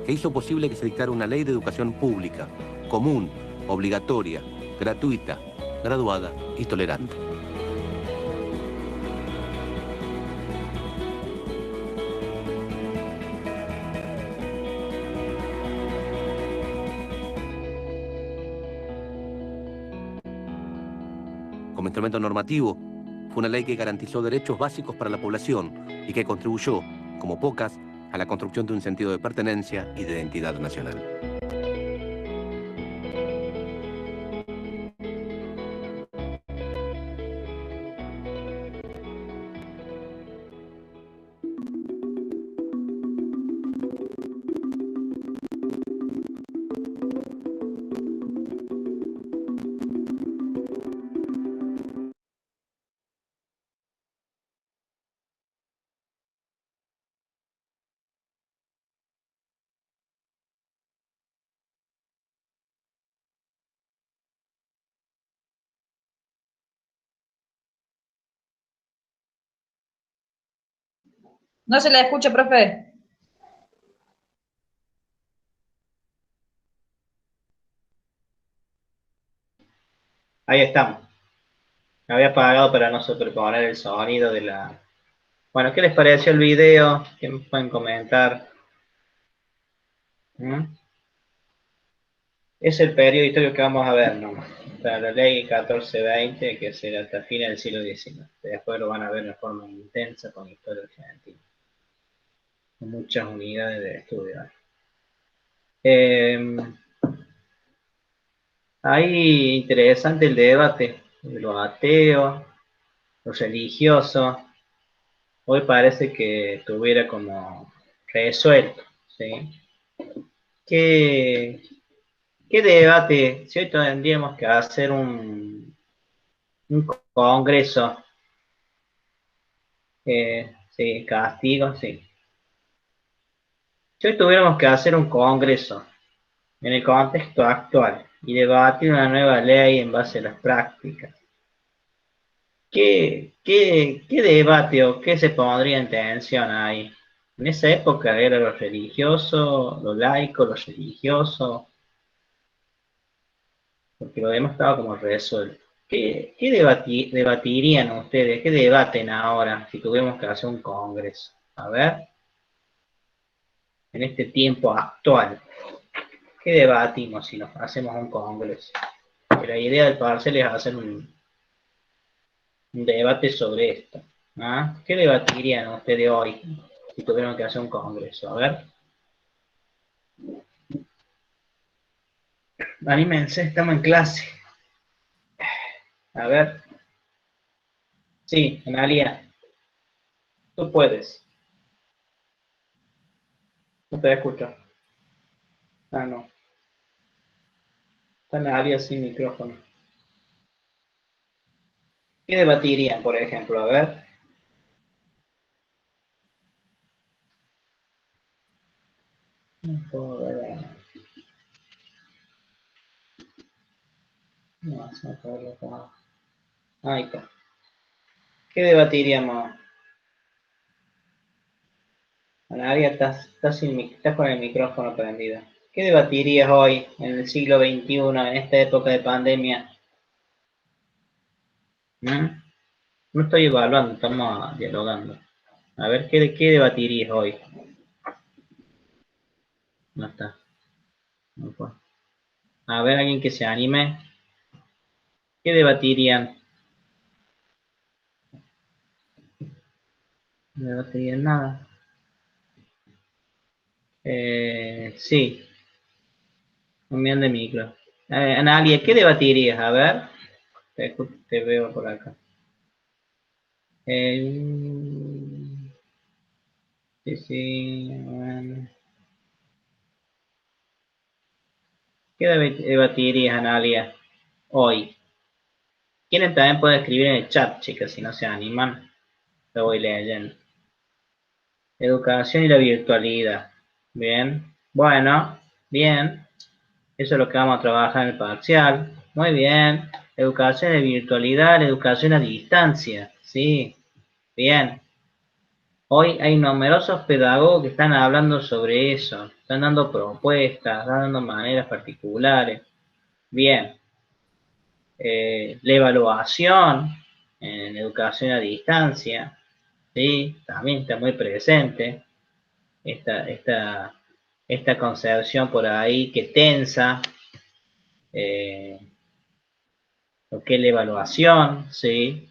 que hizo posible que se dictara una ley de educación pública, común, obligatoria, gratuita, graduada y tolerante. Como instrumento normativo, fue una ley que garantizó derechos básicos para la población y que contribuyó, como pocas, a la construcción de un sentido de pertenencia y de identidad nacional. No se la escucha, profe. Ahí estamos. Me había apagado para no superponer el sonido de la... Bueno, ¿qué les pareció el video? ¿Qué me pueden comentar? ¿Mm? Es el periodo histórico que vamos a ver, ¿no? Para la ley 1420, que será hasta fines del siglo XIX. Después lo van a ver de forma intensa con historia argentina. Con muchas unidades de estudio. Ahí interesante el debate de los ateos, los religiosos. Hoy parece que estuviera como resuelto, ¿sí? ¿Qué debate? Si hoy tendríamos que hacer un congreso, sí, castigo, sí. Si hoy tuviéramos que hacer un congreso en el contexto actual y debatir una nueva ley en base a las prácticas, ¿qué debate o qué se pondría en tensión ahí? En esa época era lo religioso, lo laico, lo religioso, porque lo demás estaba como resuelto. ¿Qué debatirían ustedes? ¿Qué debaten ahora si tuviéramos que hacer un congreso? A ver, en este tiempo actual, ¿qué debatimos si nos hacemos un congreso? Que la idea del parcel es hacer un debate sobre esto. ¿Ah? ¿Qué debatirían ustedes hoy si tuvieron que hacer un congreso? A ver. Anímense, estamos en clase. A ver. Sí, Analia. Tú puedes. No te escucho. Ah, no. Está Analia sin micrófono. ¿Qué debatirían, por ejemplo? A ver. No, se me acabó la palabra. Ahí está. ¿Qué debatiríamos? Analia, estás con el micrófono prendido. ¿Qué debatirías hoy, en el siglo XXI, en esta época de pandemia? ¿Mm? No estoy evaluando, estamos dialogando. A ver, ¿qué debatirías hoy? No está. No fue. A ver, alguien que se anime. ¿Qué debatirían? No debatirían nada. Sí. Cambiando de micro. Analia, ¿qué debatirías? A ver. Te veo por acá. Sí, sí. Bueno. ¿Qué debatirías, Analia, hoy? ¿Quieren también pueden escribir en el chat, chicas, si no se animan? Lo voy leyendo. Educación y la virtualidad. Bien. Bueno, bien. Eso es lo que vamos a trabajar en el parcial. Muy bien. Educación y virtualidad, educación a distancia. Sí. Bien. Hoy hay numerosos pedagogos que están hablando sobre eso. Están dando propuestas, están dando maneras particulares. Bien. La evaluación en educación a distancia, ¿sí? También está muy presente esta concepción por ahí que tensa lo que es la evaluación, ¿sí?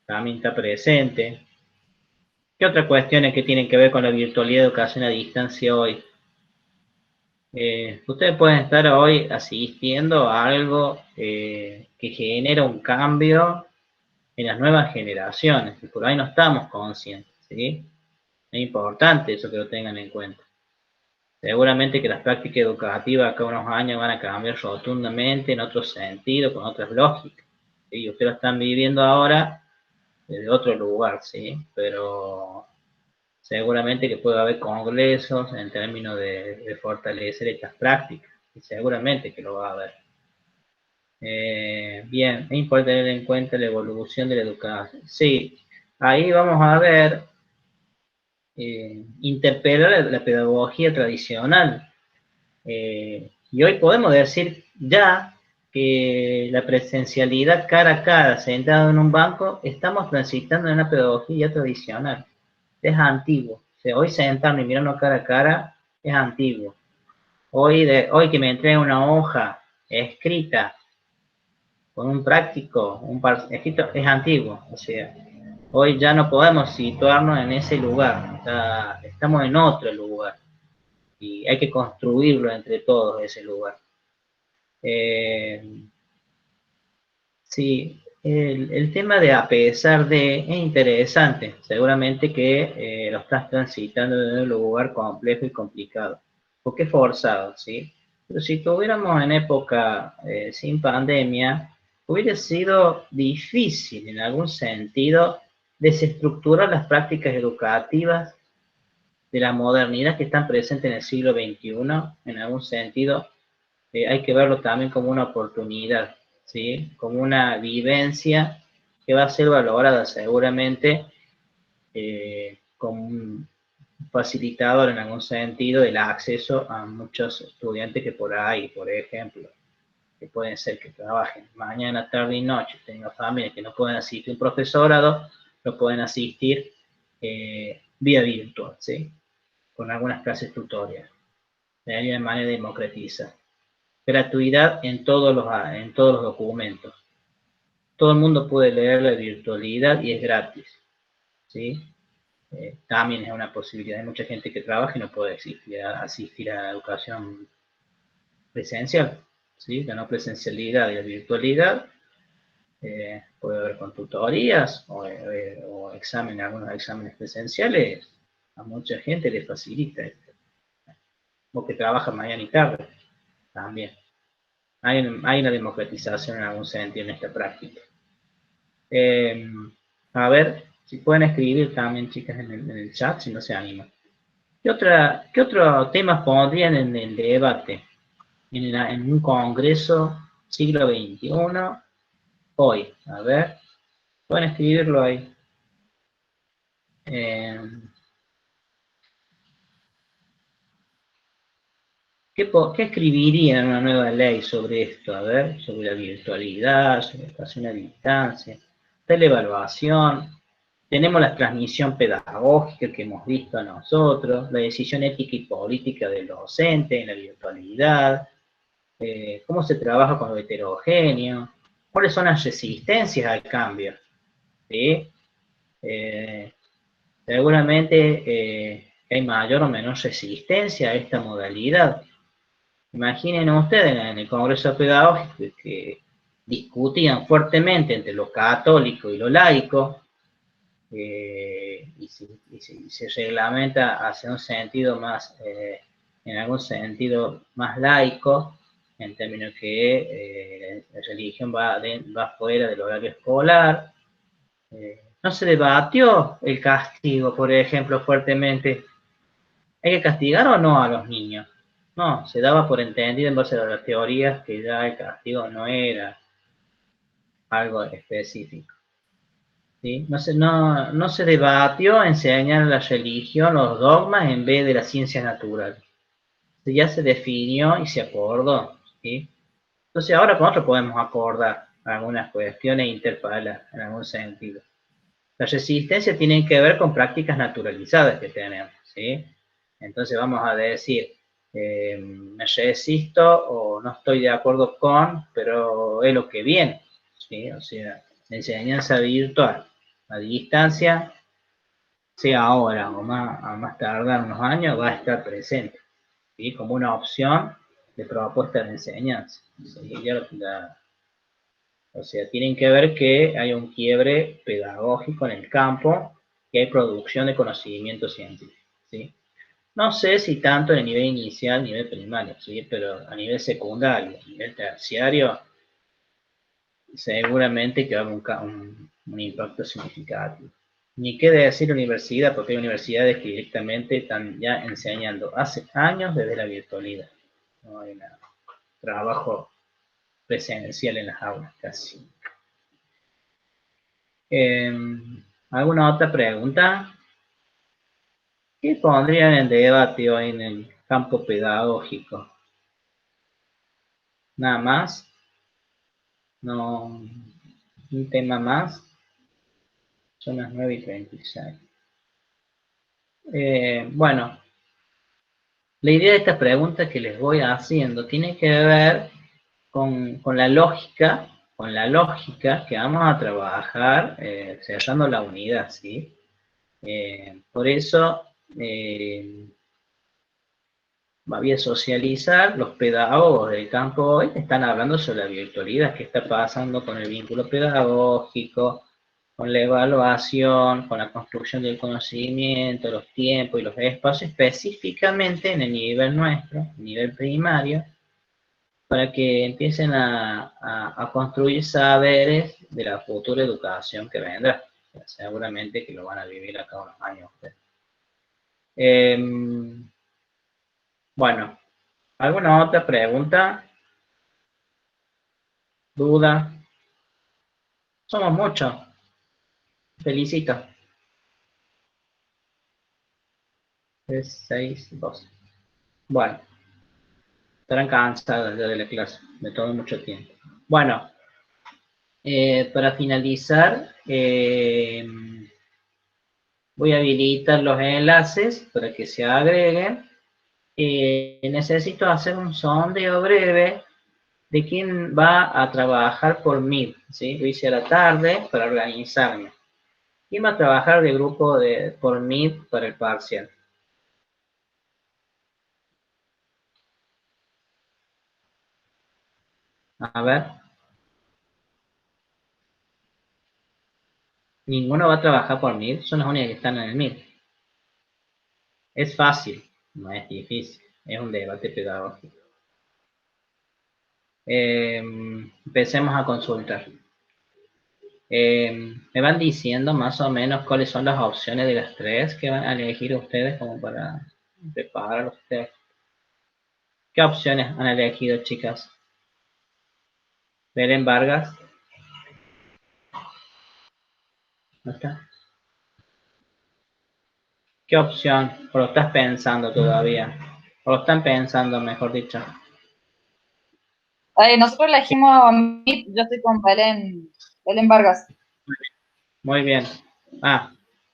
También está presente. ¿Qué otras cuestiones que tienen que ver con la virtualidad de educación a distancia hoy? Ustedes pueden estar hoy asistiendo a algo que genera un cambio en las nuevas generaciones, y por ahí no estamos conscientes, ¿sí? Es importante eso que lo tengan en cuenta. Seguramente que las prácticas educativas acá unos años van a cambiar rotundamente en otro sentido, con otras lógicas, ¿sí? Y ustedes lo están viviendo ahora desde otro lugar, ¿sí? Pero seguramente que puede haber congresos en términos de fortalecer estas prácticas, y seguramente que lo va a haber. Bien, es importante tener en cuenta la evolución de la educación. Sí, ahí vamos a ver, interpelar la pedagogía tradicional. Y hoy podemos decir ya que la presencialidad cara a cara, sentado en un banco, estamos transitando en una pedagogía tradicional. Es antiguo. O sea, hoy sentarnos y mirarnos cara a cara es antiguo. Hoy que me entregue una hoja escrita con un práctico, escrito, es antiguo. O sea, hoy ya no podemos situarnos en ese lugar. Estamos en otro lugar. Y hay que construirlo entre todos ese lugar. Sí, el tema de a pesar de es interesante, seguramente que lo estás transitando en un lugar complejo y complicado, porque es forzado, ¿sí? Pero si estuviéramos en época sin pandemia, hubiera sido difícil en algún sentido desestructurar las prácticas educativas de la modernidad que están presentes en el siglo XXI, en algún sentido. Hay que verlo también como una oportunidad, ¿sí? Como una vivencia que va a ser valorada seguramente como un facilitador en algún sentido del acceso a muchos estudiantes que por ahí, por ejemplo, que pueden ser que trabajen mañana, tarde y noche, tengan familias que no pueden asistir a un profesorado, lo pueden asistir vía virtual, ¿sí? Con algunas clases tutoriales, de alguna manera democratizar. Gratuidad en todos los documentos. Todo el mundo puede leer la virtualidad y es gratis, ¿sí? También es una posibilidad. Hay mucha gente que trabaja y no puede asistir a la educación presencial, ¿sí? La no presencialidad y la virtualidad puede haber con tutorías o algunos exámenes presenciales. A mucha gente le facilita esto. O que trabaja mañana y tarde, también. Hay una democratización en algún sentido en esta práctica. A ver, si pueden escribir también, chicas, en el chat, si no se animan. ¿Qué otros temas pondrían en el debate? En un congreso siglo XXI, hoy. A ver, pueden escribirlo ahí. ¿Qué escribiría en una nueva ley sobre esto? A ver, sobre la virtualidad, sobre la educación a distancia, teleevaluación. Tenemos la transmisión pedagógica que hemos visto nosotros, la decisión ética y política del docente en la virtualidad, cómo se trabaja con lo heterogéneo, cuáles son las resistencias al cambio. ¿Sí? Seguramente hay mayor o menor resistencia a esta modalidad. Imaginen ustedes en el Congreso Pedagógico que discutían fuertemente entre lo católico y lo laico, y se reglamenta hacia un sentido más, en algún sentido más laico, en términos que la religión va fuera del horario escolar. No se debatió el castigo, por ejemplo, fuertemente. ¿Hay que castigar o no a los niños? No, se daba por entendido en base a las teorías que ya el castigo no era algo específico. ¿Sí? No se debatió enseñar la religión, los dogmas, en vez de la ciencia natural. Ya se definió y se acordó. ¿Sí? Entonces ahora con otro podemos acordar algunas cuestiones e interpalas en algún sentido. La resistencia tiene que ver con prácticas naturalizadas que tenemos. ¿Sí? Entonces vamos a decir, me resisto o no estoy de acuerdo con, pero es lo que viene. ¿Sí? O sea, enseñanza virtual a distancia, sea ahora o a más tardar unos años, va a estar presente, ¿sí? Como una opción de propuesta de enseñanza. ¿Sí? O sea, tienen que ver que hay un quiebre pedagógico en el campo, que hay producción de conocimiento científico. ¿Sí? No sé si tanto en el nivel inicial, nivel primario, ¿sí? Pero a nivel secundario, a nivel terciario, seguramente que va a haber un impacto significativo. Ni qué decir universidad, porque hay universidades que directamente están ya enseñando hace años desde la virtualidad. No hay trabajo presencial en las aulas, casi. ¿Alguna otra pregunta? ¿Qué pondrían en debate hoy en el campo pedagógico? ¿Nada más? ¿No? ¿Un tema más? Son las 9:36. Bueno, la idea de esta pregunta que les voy haciendo tiene que ver con la lógica que vamos a trabajar cerrando la unidad, ¿sí? Por eso voy a socializar. Los pedagogos del campo hoy están hablando sobre la virtualidad, qué está pasando con el vínculo pedagógico, con la evaluación, con la construcción del conocimiento, los tiempos y los espacios, específicamente en el nivel nuestro, nivel primario, para que empiecen a construir saberes de la futura educación que vendrá. Seguramente que lo van a vivir acá unos años. Bueno, ¿alguna otra pregunta? ¿Duda? Somos muchos. Felicito. 3, 6, 2. Bueno, estarán cansados ya de la clase, me tomó mucho tiempo. Bueno, para finalizar, voy a habilitar los enlaces para que se agreguen. Necesito hacer un sondeo breve de quién va a trabajar por Meet, ¿sí? Lo hice a la tarde para organizarme. ¿Quién va a trabajar de grupo por Meet para el parcial? A ver. Ninguno va a trabajar por Meet, son las únicas que están en el Meet. Es fácil, no es difícil, es un debate pedagógico. Empecemos a consultar. Me van diciendo más o menos cuáles son las opciones de las 3 que van a elegir ustedes como para preparar ustedes. ¿Qué opciones han elegido, chicas? Belén Vargas. ¿No está? ¿Qué opción? ¿O lo estás pensando todavía? ¿O lo están pensando, mejor dicho? Nosotros elegimos a mí, yo estoy con Belén Vargas. Muy bien.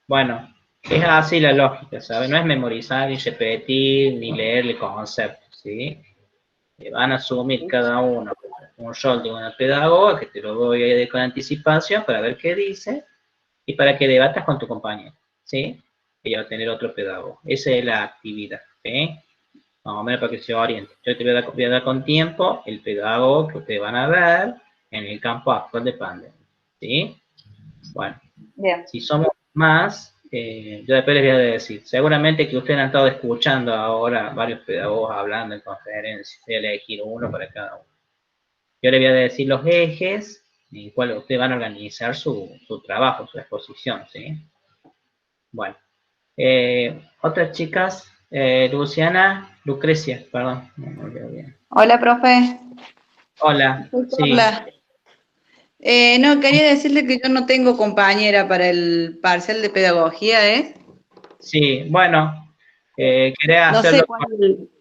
Bueno, es así la lógica, ¿sabes? No es memorizar, ni repetir, ni leer el concepto, ¿sí? Van a asumir cada uno un rol de una pedagoga, que te lo voy a ir con anticipación para ver qué dice, y para que debatas con tu compañero, ¿sí? Y va a tener otro pedagogo. Esa es la actividad, ¿sí? Más o menos para que se oriente. Yo te voy a dar con tiempo el pedagogo que ustedes van a ver en el campo actual de pandemia, ¿sí? Bueno, bien. Si somos más, yo después les voy a decir, seguramente que ustedes han estado escuchando ahora varios pedagogos hablando en conferencias, voy a elegir uno para cada uno. Yo les voy a decir los ejes en los cuales ustedes van a organizar su trabajo, su exposición, ¿sí? Bueno, otras chicas, Lucrecia, perdón. No me bien. Hola, profe. Hola. Sí. Hola. No, quería decirle que yo no tengo compañera para el parcial de pedagogía, ¿eh? Sí, bueno, querés hacerlo, no sé cuál...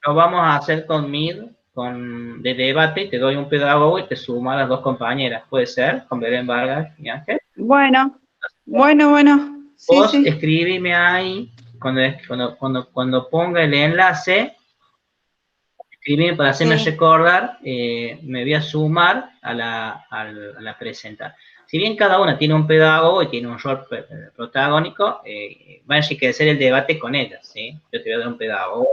lo vamos a hacer con MID, de debate, te doy un pedagogo y te sumo a las 2 compañeras, ¿puede ser? Con Belén Vargas y Ángel. Bueno. Sí, Vos sí. escribime ahí, cuando ponga el enlace, escribime para hacerme recordar, me voy a sumar a la presentación. Si bien cada una tiene un pedagogo y tiene un rol protagónico, va a enriquecer el debate con ellas, ¿sí? Yo te voy a dar un pedagogo,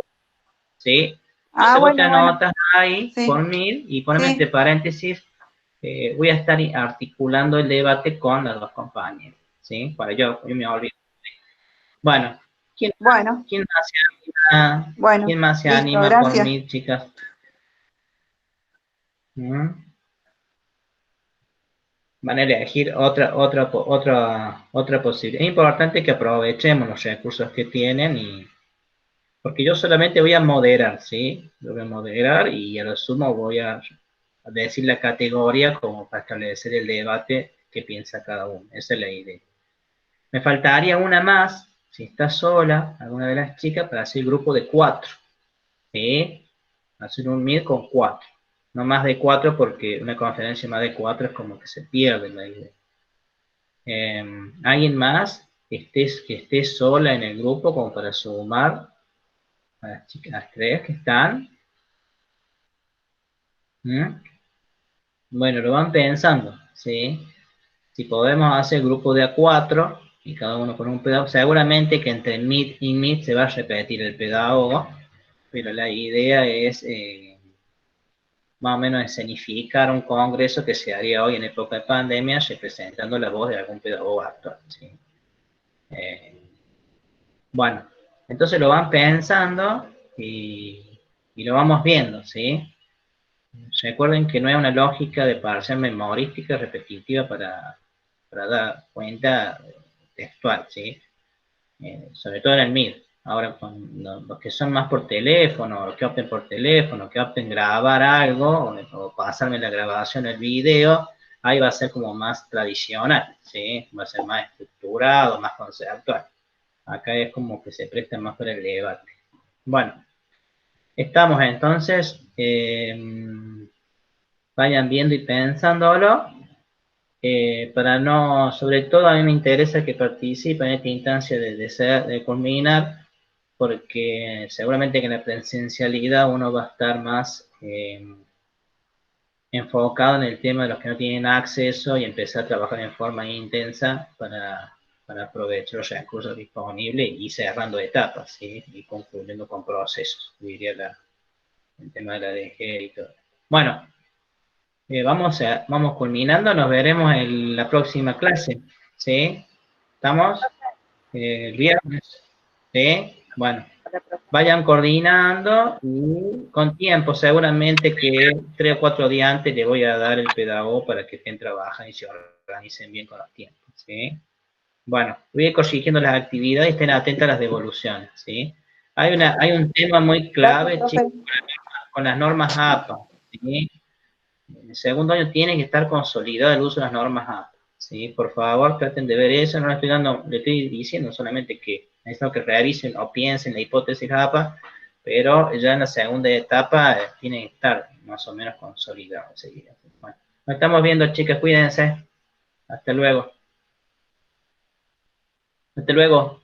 ¿sí? Entonces vos te anotas ahí, por mí, y poneme entre paréntesis, voy a estar articulando el debate con las 2 compañeras, ¿sí? Para yo me olvido. Bueno, ¿quién más se anima por mí, chicas? Van a elegir otra posibilidad. Es importante que aprovechemos los recursos que tienen, porque yo solamente voy a moderar, ¿sí? Yo voy a moderar y a lo sumo voy a decir la categoría como para establecer el debate que piensa cada uno. Esa es la idea. Me faltaría una más, si está sola, alguna de las chicas, para hacer el grupo de 4. ¿Sí? Hacer un meet con 4. No más de 4 porque una conferencia más de 4 es como que se pierde la idea. ¿Alguien más que esté sola en el grupo como para sumar a las chicas, las 3 que están? Bueno, lo van pensando, ¿sí? Si podemos hacer grupo de A4 y cada uno con un pedagogo, seguramente que entre Meet y Meet se va a repetir el pedagogo, pero la idea es más o menos escenificar un congreso que se haría hoy en época de pandemia representando la voz de algún pedagogo actual, ¿sí? Bueno, entonces lo van pensando y lo vamos viendo, ¿sí? Recuerden que no es una lógica de parcial memorística repetitiva para dar cuenta textual, ¿sí? Sobre todo en el MIR. Ahora, con los que son más por teléfono, los que opten por teléfono, que opten grabar algo, o pasarme la grabación, el video, ahí va a ser como más tradicional, ¿sí? Va a ser más estructurado, más conceptual. Acá es como que se presta más para el debate. Bueno, estamos entonces, vayan viendo y pensándolo, para no, sobre todo a mí me interesa que participen en esta instancia de culminar, porque seguramente que en la presencialidad uno va a estar más enfocado en el tema de los que no tienen acceso y empezar a trabajar en forma intensa para aprovechar los recursos disponibles y cerrando etapas, ¿sí? Y concluyendo con procesos, diría el tema de la DG y todo. Bueno, vamos culminando, nos veremos en la próxima clase, ¿sí? ¿Estamos? El viernes, ¿sí? Bueno, vayan coordinando y con tiempo, seguramente que 3 o 4 días antes le voy a dar el pedagogo para que estén trabajando y se organicen bien con los tiempos, ¿sí? Bueno, voy a ir corrigiendo las actividades y estén atentos a las devoluciones, ¿sí? Hay un tema muy clave, chicos, con las normas APA, ¿sí? En el segundo año tiene que estar consolidado el uso de las normas APA, ¿sí? Por favor, traten de ver eso, no le estoy diciendo solamente que necesito que revisen o piensen la hipótesis APA, pero ya en la segunda etapa tiene que estar más o menos consolidado enseguida. Bueno, nos estamos viendo, chicas, cuídense. Hasta luego. Hasta luego.